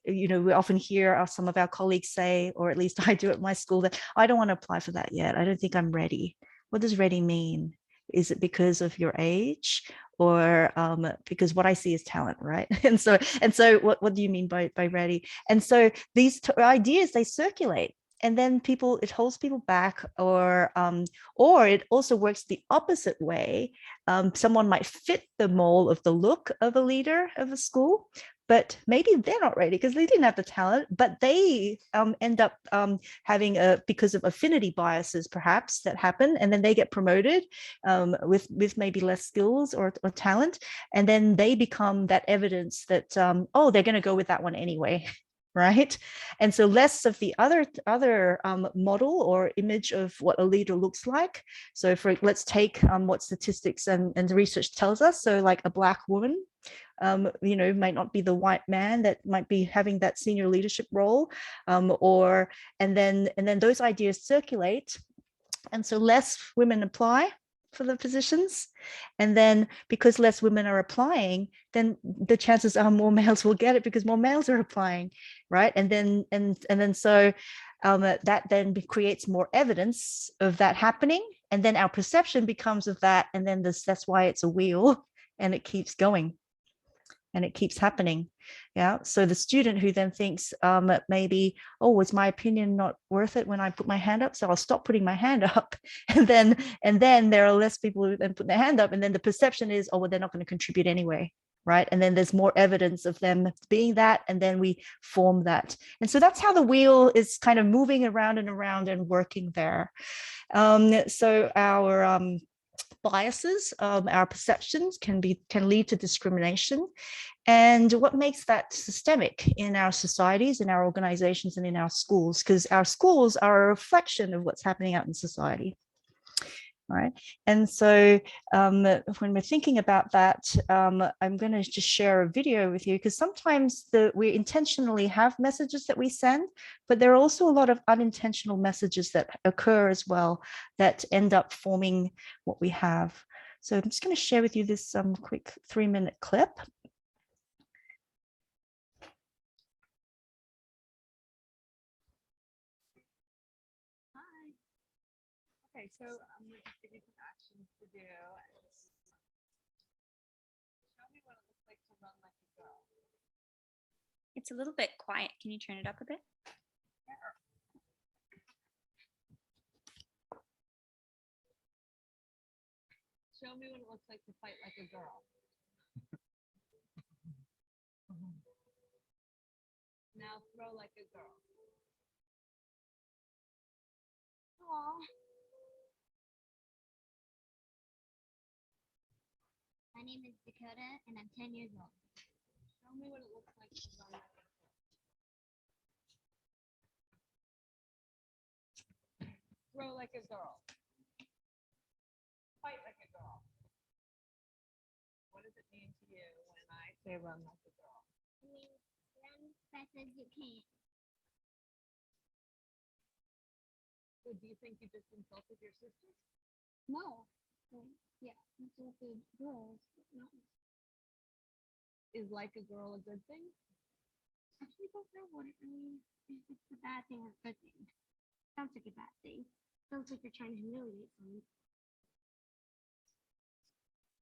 you know, we often hear some of our colleagues say, or at least I do at my school, that I don't want to apply for that yet. I don't think I'm ready. What does ready mean? Is it because of your age, or because what I see is talent, right? And so what do you mean by ready? And so these ideas, they circulate, and then it holds people back, or it also works the opposite way. Someone might fit the mold of the look of a leader of a school, but maybe they're not ready because they didn't have the talent, but they end up having because of affinity biases perhaps that happen, and then they get promoted with maybe less skills or talent, and then they become that evidence that, oh, they're going to go with that one anyway. Right. And so less of the other model or image of what a leader looks like. So let's take what statistics and research tells us. So like a Black woman, you know, might not be the white man that might be having that senior leadership role, and then those ideas circulate, and so less women apply for the positions, and then because less women are applying, then the chances are more males will get it because more males are applying, right? And then so that then creates more evidence of that happening, and then our perception becomes of that, and then that's why it's a wheel, and it keeps going and it keeps happening. Yeah. So the student who then thinks maybe, oh, was my opinion not worth it when I put my hand up, so I'll stop putting my hand up, and then there are less people who then put their hand up, and then the perception is, oh, well, they're not going to contribute anyway, right? And then there's more evidence of them being that, and then we form that. And so that's how the wheel is kind of moving around and around and working there. So our biases, our perceptions can lead to discrimination. And what makes that systemic in our societies, in our organizations, and in our schools? Because our schools are a reflection of what's happening out in society. Right. And so when we're thinking about that, I'm going to just share a video with you, because sometimes we intentionally have messages that we send, but there are also a lot of unintentional messages that occur as well that end up forming what we have. So I'm just going to share with you this quick 3-minute clip. Okay, so I'm going to just give you some actions to do. Show me what it looks like to run like a girl. It's a little bit quiet. Can you turn it up a bit? Show me what it looks like to fight like a girl. Now throw like a girl. Aww. My name is Dakota, and I'm 10 years old. Show me what it looks like to run like a girl. Throw like a girl. Fight like a girl. What does it mean to you when I say run like a girl? It means run as fast as you can. So do you think you just insulted your sister? No. Yeah, insulted girls. No. Is like a girl a good thing? Actually, don't know what it means. If it's a bad thing or a good thing. Sounds like a bad thing. Sounds like you're trying to humiliate someone.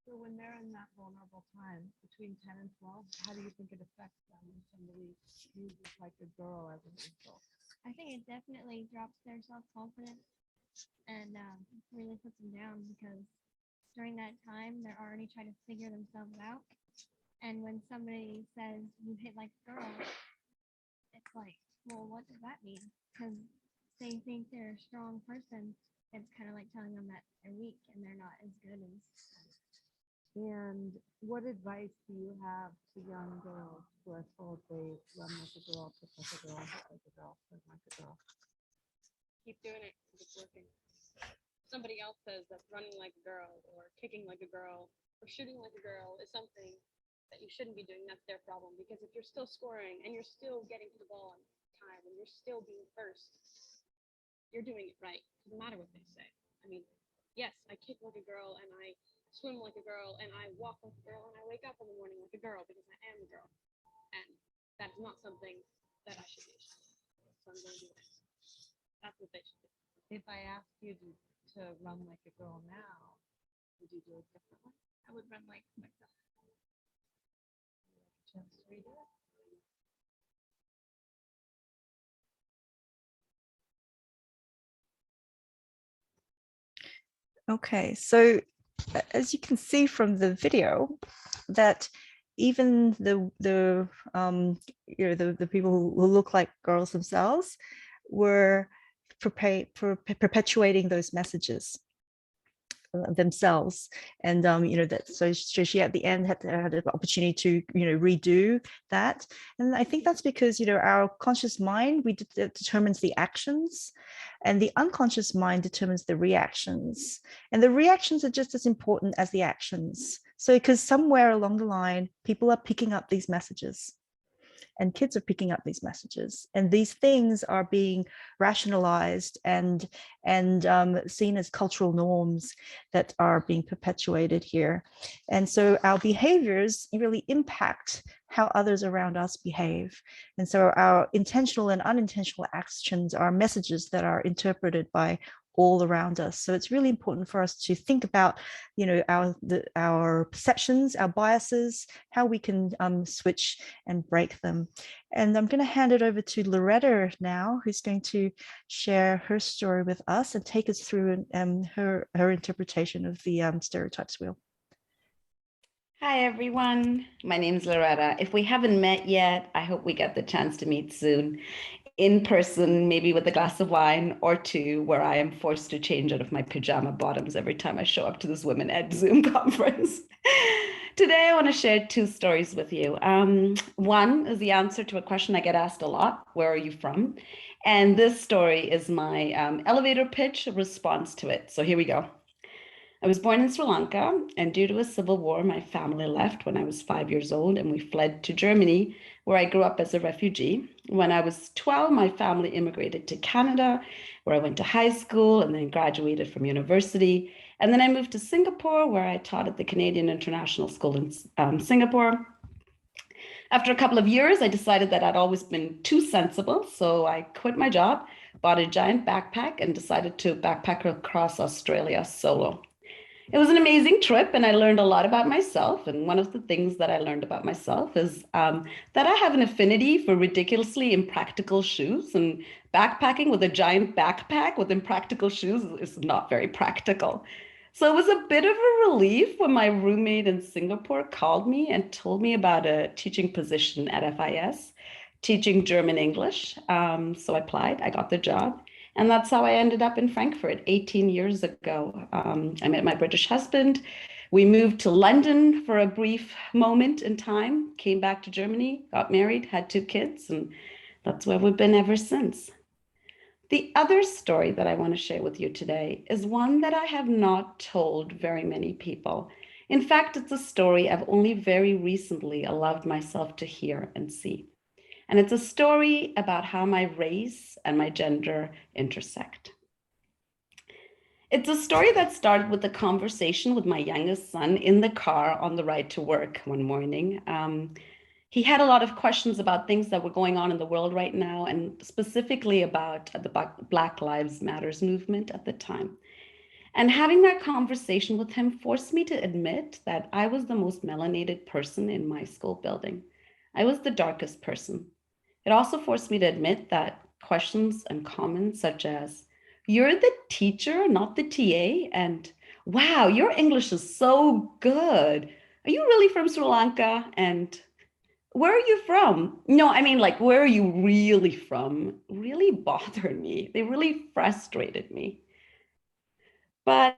So when they're in that vulnerable time between 10 and 12, how do you think it affects them when somebody uses like a girl as an insult? I think it definitely drops their self-confidence and really puts them down, because during that time they're already trying to figure themselves out. And when somebody says you hit like a girl, it's like, well, what does that mean? Because they think they're a strong person. It's kind of like telling them that they're weak and they're not as good as. And what advice do you have to young girls who are told they run like a girl, pick like a girl, hit like a girl, swim like a girl? Keep doing it because it's working. Somebody else says that running like a girl or kicking like a girl or shooting like a girl is something that you shouldn't be doing. That's their problem, because if you're still scoring and you're still getting to the ball on time and you're still being first, you're doing it right. Doesn't matter what they say. I mean, yes, I kick like a girl and I swim like a girl and I walk like a girl and I wake up in the morning like a girl because I am a girl. And that's not something that I should be ashamed of. So I'm going to do it. That's what they should do. If I asked you to run like a girl now, would you do it differently? I would run like myself. Chance to redo it? Okay, so as you can see from the video, that even the people who look like girls themselves were perpetuating those messages themselves, and that so she at the end had an opportunity to redo that. And I think that's because our conscious mind determines the actions, and the unconscious mind determines the reactions, and the reactions are just as important as the actions. So because somewhere along the line people are picking up these messages, and kids are picking up these messages, and these things are being rationalized and seen as cultural norms that are being perpetuated here. And so our behaviors really impact how others around us behave. And so our intentional and unintentional actions are messages that are interpreted by all around us. So it's really important for us to think about, our perceptions, our biases, how we can switch and break them. And I'm going to hand it over to Loretta now, who's going to share her story with us and take us through her interpretation of the stereotypes wheel. Hi, everyone. My name's Loretta. If we haven't met yet, I hope we get the chance to meet soon. In person, maybe with a glass of wine or two, where I am forced to change out of my pajama bottoms every time I show up to this WomenEdDE Zoom conference. Today, I want to share two stories with you. One is the answer to a question I get asked a lot: where are you from? And this story is my elevator pitch response to it. So here we go. I was born in Sri Lanka, and due to a civil war, my family left when I was 5 years old, and we fled to Germany, where I grew up as a refugee. When I was 12, my family immigrated to Canada, where I went to high school and then graduated from university. And then I moved to Singapore, where I taught at the Canadian International School in Singapore. After a couple of years, I decided that I'd always been too sensible, so I quit my job, bought a giant backpack, and decided to backpack across Australia solo. It was an amazing trip, and I learned a lot about myself. And one of the things that I learned about myself is that I have an affinity for ridiculously impractical shoes, and backpacking with a giant backpack with impractical shoes is not very practical. So it was a bit of a relief when my roommate in Singapore called me and told me about a teaching position at FIS, teaching German English. So I applied, I got the job. And that's how I ended up in Frankfurt 18 years ago. I met my British husband. We moved to London for a brief moment in time, came back to Germany, got married, had 2 kids, and that's where we've been ever since. The other story that I want to share with you today is one that I have not told very many people. In fact, it's a story I've only very recently allowed myself to hear and see. And it's a story about how my race and my gender intersect. It's a story that started with a conversation with my youngest son in the car on the ride to work one morning. He had a lot of questions about things that were going on in the world right now, and specifically about the Black Lives Matters movement at the time. And having that conversation with him forced me to admit that I was the most melanated person in my school building. I was the darkest person. It also forced me to admit that questions and comments such as, "You're the teacher, not the TA," and "Wow, your English is so good. Are you really from Sri Lanka?" and "Where are you from?" No, I mean, like, "Where are you really from?" really bothered me. They really frustrated me. But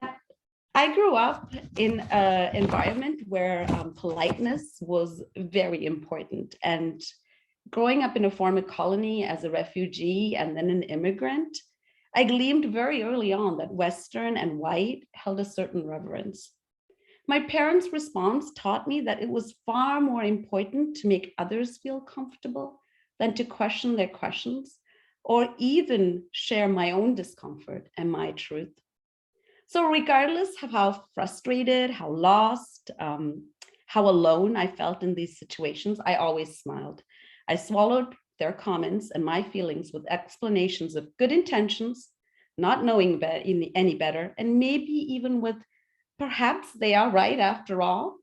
I grew up in an environment where politeness was very important. And growing up in a former colony as a refugee and then an immigrant, I gleaned very early on that Western and white held a certain reverence. My parents' response taught me that it was far more important to make others feel comfortable than to question their questions, or even share my own discomfort and my truth. So regardless of how frustrated, how lost, how alone I felt in these situations, I always smiled. I swallowed their comments and my feelings with explanations of good intentions, not knowing any better, and maybe even with perhaps they are right after all.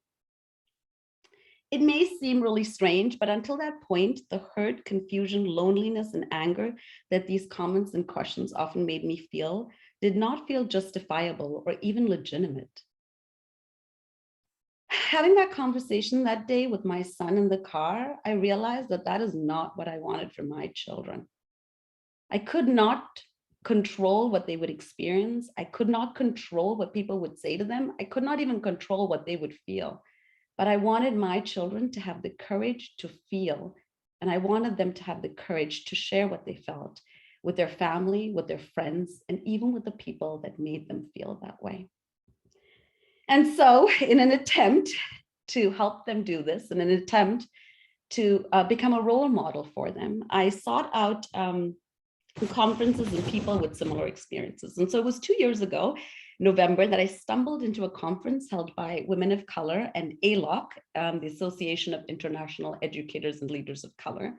It may seem really strange, but until that point, the hurt, confusion, loneliness, and anger that these comments and questions often made me feel did not feel justifiable or even legitimate. Having that conversation that day with my son in the car, I realized that that is not what I wanted for my children. I could not control what they would experience. I could not control what people would say to them. I could not even control what they would feel. But I wanted my children to have the courage to feel, and I wanted them to have the courage to share what they felt with their family, with their friends, and even with the people that made them feel that way. And so in an attempt to help them do this, in an attempt to become a role model for them, I sought out conferences and people with similar experiences. And so it was 2 years ago, November, that I stumbled into a conference held by Women of Color and ALOC, the Association of International Educators and Leaders of Color.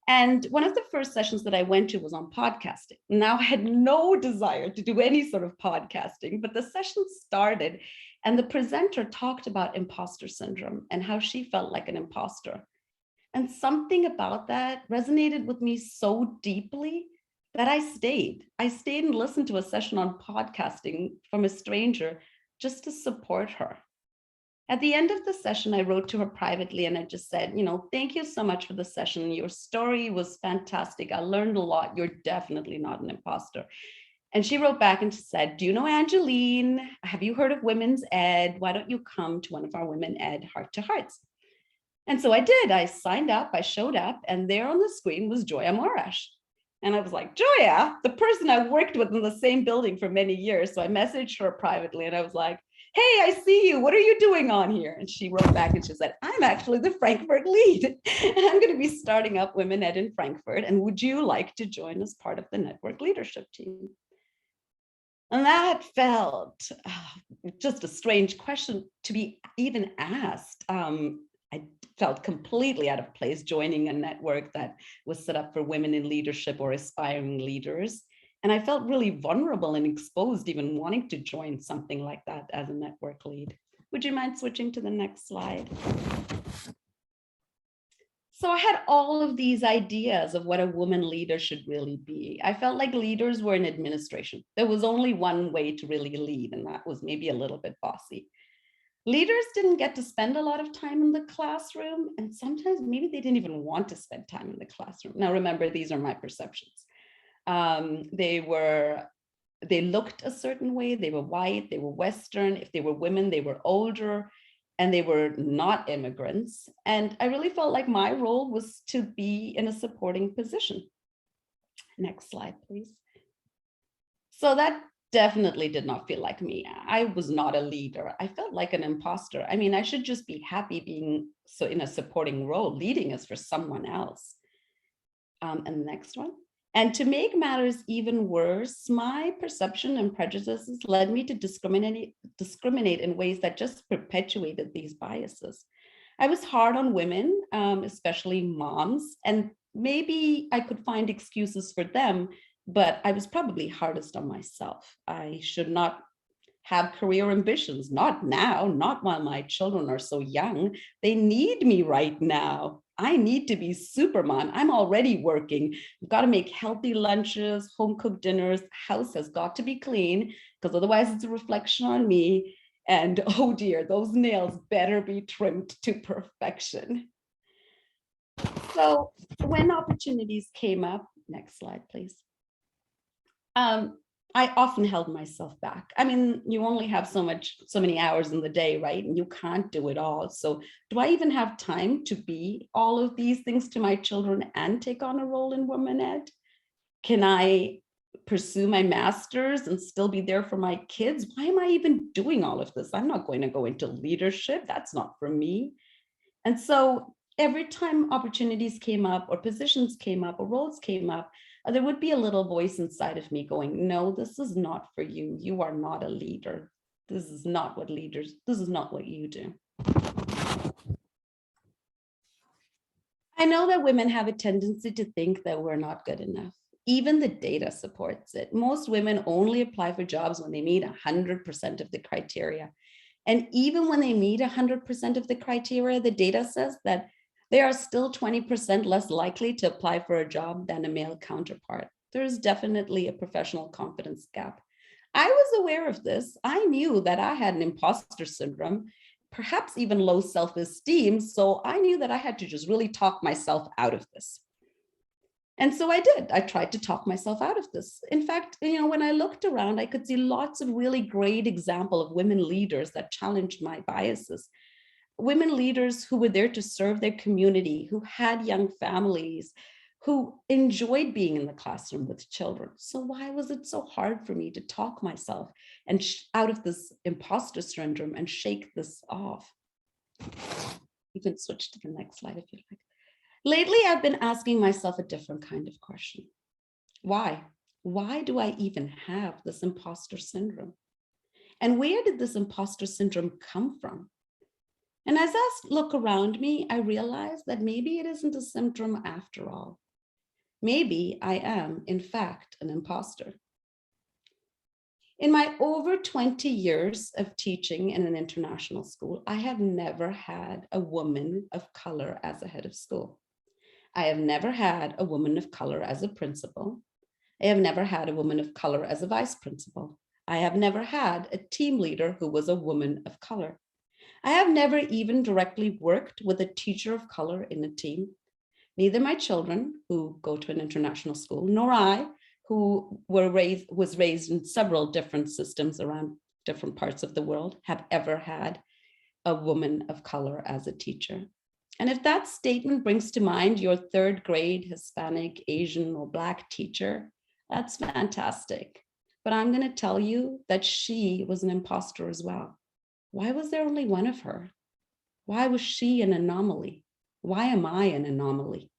And one of the first sessions that I went to was on podcasting. Now, I had no desire to do any sort of podcasting, but the session started and the presenter talked about imposter syndrome and how she felt like an imposter. And something about that resonated with me so deeply that I stayed. I stayed and listened to a session on podcasting from a stranger just to support her. At the end of the session, I wrote to her privately and I just said, thank you so much for the session. Your story was fantastic. I learned a lot. You're definitely not an imposter. And she wrote back and she said, do you know Angeline? Have you heard of WomenEdDE? Why don't you come to one of our WomenEdDE Heart to Hearts? And so I did. I signed up, I showed up, and there on the screen was Joya Morash. And I was like, Joya, the person I worked with in the same building for many years. So I messaged her privately and I was like, hey, I see you. What are you doing on here? And she wrote back and she said, I'm actually the Frankfurt lead. And I'm going to be starting up WomenEdDE in Frankfurt. And would you like to join as part of the network leadership team? And that felt just a strange question to be even asked. I felt completely out of place joining a network that was set up for women in leadership or aspiring leaders. And I felt really vulnerable and exposed even wanting to join something like that as a network lead. Would you mind switching to the next slide? So I had all of these ideas of what a woman leader should really be. I felt like leaders were in administration. There was only one way to really lead, and that was maybe a little bit bossy. Leaders didn't get to spend a lot of time in the classroom, and sometimes maybe they didn't even want to spend time in the classroom. Now, remember, these are my perceptions. They looked a certain way. They were white, they were Western. If they were women, they were older, and they were not immigrants. And I really felt like my role was to be in a supporting position. Next slide, please. So that definitely did not feel like me. I was not a leader. I felt like an imposter. I mean, I should just be happy being so in a supporting role. Leading is for someone else. And the next one. And to make matters even worse, my perception and prejudices led me to discriminate in ways that just perpetuated these biases. I was hard on women, especially moms, and maybe I could find excuses for them, but I was probably hardest on myself. I should not have career ambitions, not now, not while my children are so young. They need me right now. I need to be super mom. I'm already working. I've got to make healthy lunches, home cooked dinners. House has got to be clean because otherwise it's a reflection on me. And oh dear, those nails better be trimmed to perfection. So when opportunities came up, next slide, please. I often held myself back. I mean, you only have so many hours in the day, right? And you can't do it all. So do I even have time to be all of these things to my children and take on a role in WomenEdDE? Can I pursue my master's and still be there for my kids? Why am I even doing all of this? I'm not going to go into leadership. That's not for me. And so every time opportunities came up or positions came up or roles came up, there would be a little voice inside of me going, no, this is not for you. You are not a leader. This is not what you do. I know that women have a tendency to think that we're not good enough. Even the data supports it. Most women only apply for jobs when they meet 100% of the criteria. And even when they meet 100% of the criteria, the data says that they are still 20% less likely to apply for a job than a male counterpart. There's definitely a professional confidence gap. I was aware of this. I knew that I had an imposter syndrome, perhaps even low self-esteem. So I knew that I had to just really talk myself out of this. And so I did. I tried to talk myself out of this. In fact, when I looked around, I could see lots of really great examples of women leaders that challenged my biases. Women leaders who were there to serve their community, who had young families, who enjoyed being in the classroom with children. So why was it so hard for me to talk myself and out of this imposter syndrome and shake this off? You can switch to the next slide if you like. Lately, I've been asking myself a different kind of question. Why? Why do I even have this imposter syndrome? And where did this imposter syndrome come from? And as I look around me, I realize that maybe it isn't a syndrome after all. Maybe I am, in fact, an imposter. In my over 20 years of teaching in an international school, I have never had a woman of color as a head of school. I have never had a woman of color as a principal. I have never had a woman of color as a vice principal. I have never had a team leader who was a woman of color. I have never even directly worked with a teacher of color in a team. Neither my children, who go to an international school, nor I, who was raised in several different systems around different parts of the world, have ever had a woman of color as a teacher. And if that statement brings to mind your third grade Hispanic, Asian, or Black teacher, that's fantastic. But I'm going to tell you that she was an imposter as well. Why was there only one of her? Why was she an anomaly? Why am I an anomaly?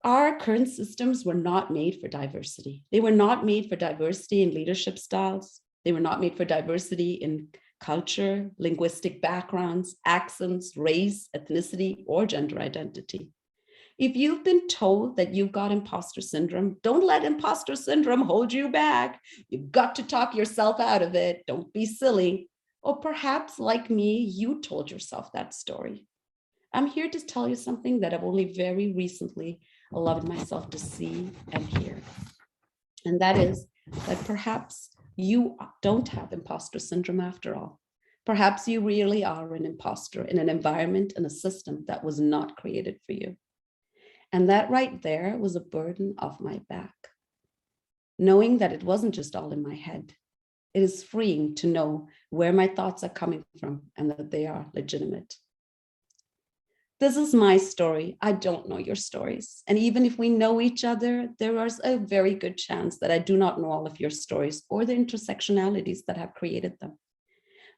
Our current systems were not made for diversity. They were not made for diversity in leadership styles. They were not made for diversity in culture, linguistic backgrounds, accents, race, ethnicity, or gender identity. If you've been told that you've got imposter syndrome, don't let imposter syndrome hold you back. You've got to talk yourself out of it. Don't be silly. Or perhaps, like me, you told yourself that story. I'm here to tell you something that I've only very recently allowed myself to see and hear. And that is that perhaps you don't have imposter syndrome after all. Perhaps you really are an imposter in an environment and a system that was not created for you. And that right there was a burden off my back. Knowing that it wasn't just all in my head. It is freeing to know where my thoughts are coming from and that they are legitimate. This is my story. I don't know your stories. And even if we know each other, there is a very good chance that I do not know all of your stories or the intersectionalities that have created them.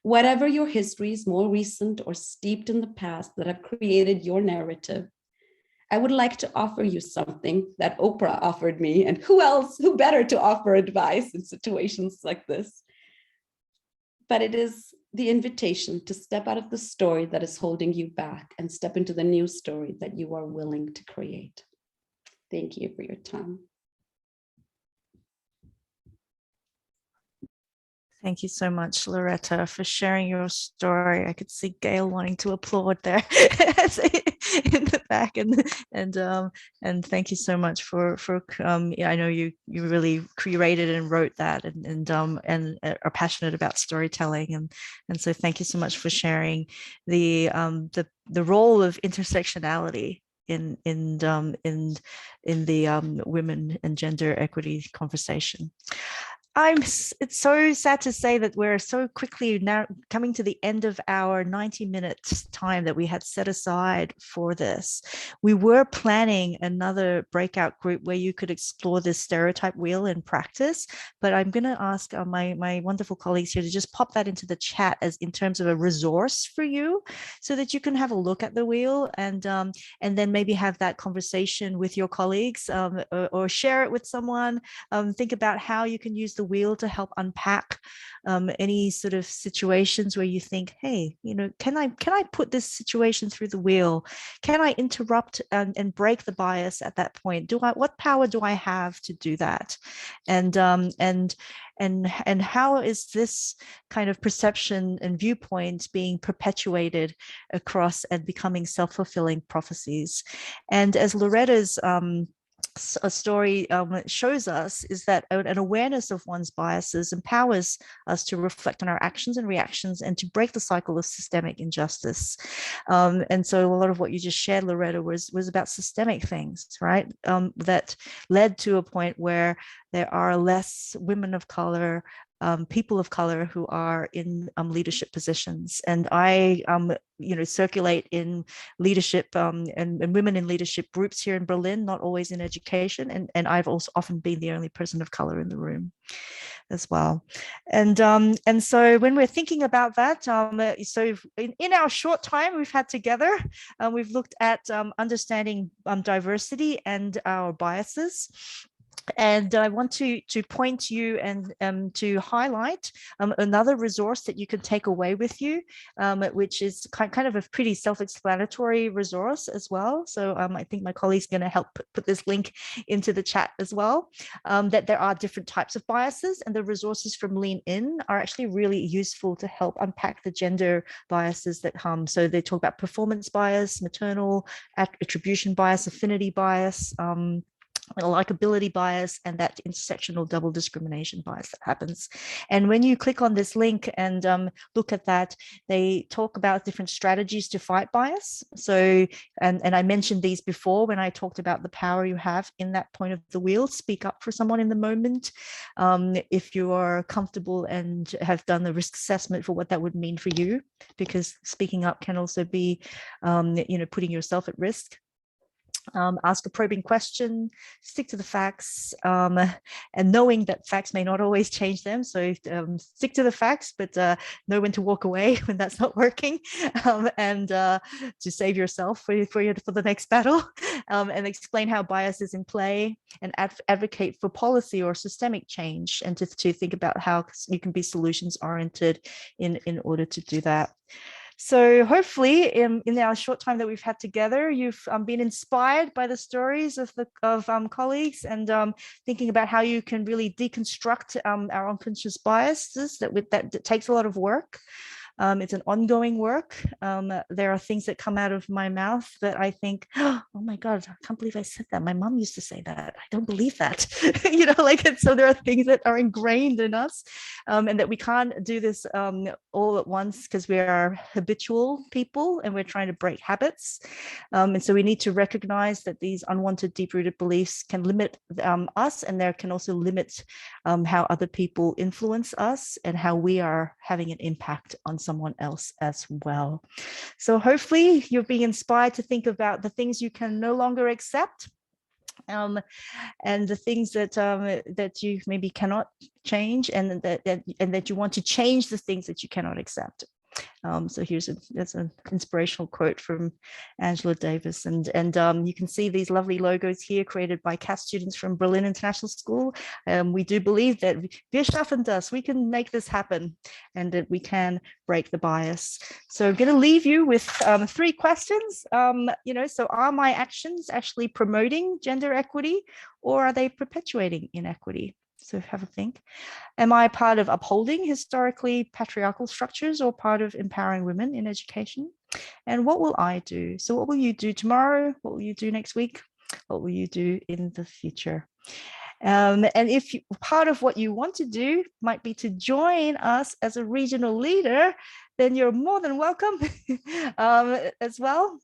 Whatever your histories, more recent or steeped in the past, that have created your narrative, I would like to offer you something that Oprah offered me, and who better to offer advice in situations like this? But it is the invitation to step out of the story that is holding you back and step into the new story that you are willing to create. Thank you for your time. Thank you so much, Loretta, for sharing your story. I could see Gail wanting to applaud there in the back, and thank you so much for yeah, I know you really curated and wrote that, and are passionate about storytelling, and so thank you so much for sharing the role of intersectionality in the women and gender equity conversation. It's so sad to say that we're so quickly now coming to the end of our 90-minute time that we had set aside for this. We were planning another breakout group where you could explore this stereotype wheel in practice, but I'm going to ask my wonderful colleagues here to just pop that into the chat as in terms of a resource for you, so that you can have a look at the wheel and then maybe have that conversation with your colleagues, or share it with someone. Think about how you can use the wheel to help unpack any sort of situations where you think, hey, can I put this situation through the wheel? Can I interrupt and break the bias at that point? What power do I have to do that? And how is this kind of perception and viewpoint being perpetuated across and becoming self-fulfilling prophecies? And as Loretta's a story shows us, is that an awareness of one's biases empowers us to reflect on our actions and reactions and to break the cycle of systemic injustice. And so a lot of what you just shared, Loretta, was about systemic things, right? That led to a point where there are less women of color, people of color who are in leadership positions. And I, circulate in leadership and women in leadership groups here in Berlin, not always in education. And I've also often been the only person of color in the room as well. And so when we're thinking about that, so in our short time we've had together, we've looked at understanding diversity and our biases. And I want to point you and to highlight another resource that you can take away with you, which is kind of a pretty self-explanatory resource as well. So I think my colleague's going to help put this link into the chat as well, that there are different types of biases, and the resources from Lean In are actually really useful to help unpack the gender biases that come. So they talk about performance bias, maternal attribution bias, affinity bias, likability bias, and that intersectional double discrimination bias that happens. And when you click on this link and look at that, they talk about different strategies to fight bias. So, and I mentioned these before when I talked about the power you have in that point of the wheel. Speak up for someone in the moment. If you are comfortable and have done the risk assessment for what that would mean for you, because speaking up can also be, putting yourself at risk. Ask a probing question, stick to the facts, and knowing that facts may not always change them. So stick to the facts, but know when to walk away when that's not working, and to save yourself for the next battle, and explain how bias is in play, and advocate for policy or systemic change, and to think about how you can be solutions oriented in order to do that. So hopefully in our short time that we've had together, you've been inspired by the stories of colleagues, and thinking about how you can really deconstruct our unconscious biases. That takes a lot of work. It's an ongoing work. There are things that come out of my mouth that I think, oh my God, I can't believe I said that. My mom used to say that. I don't believe that. So there are things that are ingrained in us, and that we can't do this all at once, because we are habitual people and we're trying to break habits. And so we need to recognize that these unwanted deep-rooted beliefs can limit us, and there can also limit how other people influence us and how we are having an impact on someone else as well. So hopefully you're being inspired to think about the things you can no longer accept, and the things that you maybe cannot change, and that you want to change the things that you cannot accept. So that's an inspirational quote from Angela Davis, and you can see these lovely logos here created by CAS students from Berlin International School. We do believe that wir schaffen das, we can make this happen, and that we can break the bias. So I'm going to leave you with 3 questions. So are my actions actually promoting gender equity, or are they perpetuating inequity? So have a think. Am I part of upholding historically patriarchal structures, or part of empowering women in education? And what will I do? So what will you do tomorrow? What will you do next week? What will you do in the future? And if part of what you want to do might be to join us as a regional leader, then you're more than welcome as well.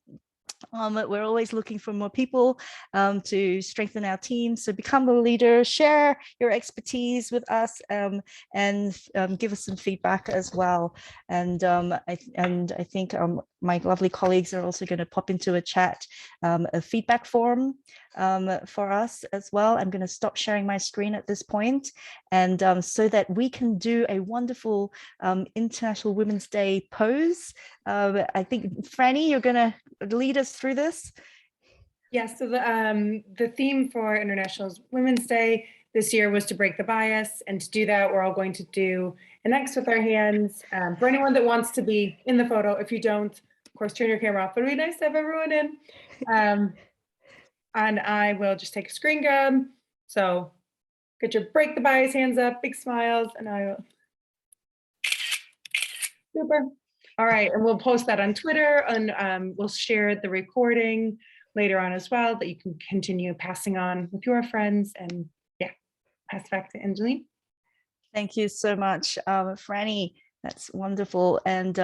We're always looking for more people to strengthen our team. So become a leader, share your expertise with us, and give us some feedback as well. And I think my lovely colleagues are also going to pop into a chat, a feedback form for us as well. I'm going to stop sharing my screen at this point, and so that we can do a wonderful International Women's Day pose. I think, Franny, you're going to lead us through this. Yes, so the theme for International Women's Day this year was to break the bias, and to do that, we're all going to do an X with our hands. For anyone that wants to be in the photo, if you don't, of course, turn your camera off, but it'd be nice to have everyone in. And I will just take a screen grab. So get your break the bias hands up, big smiles, and I will. Super. All right, and we'll post that on Twitter, and we'll share the recording later on as well, that you can continue passing on with your friends. And yeah, pass back to Angeline. Thank you so much, Franny. That's wonderful. And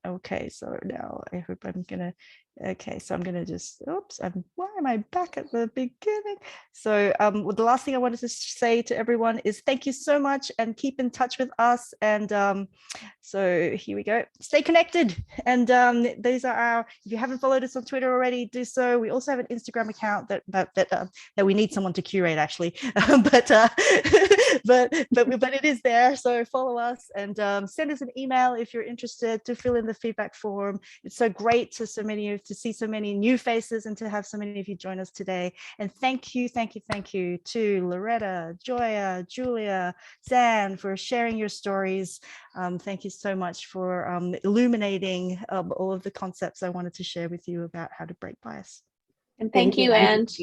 okay, so now I hope I'm gonna. Okay, so I'm gonna just. Oops, why am I back at the beginning? So well, the last thing I wanted to say to everyone is thank you so much, and keep in touch with us. And so here we go. Stay connected. And these are our. If you haven't followed us on Twitter already, do so. We also have an Instagram account that we need someone to curate actually, but it is there. So follow us and send us an email if you're interested to fill in the feedback form. It's so great to see so many new faces and to have so many of you join us today. And thank you to Loretta, Joya, Julia, Zan for sharing your stories. Thank you so much for illuminating all of the concepts I wanted to share with you about how to break bias. And thank you, Ange.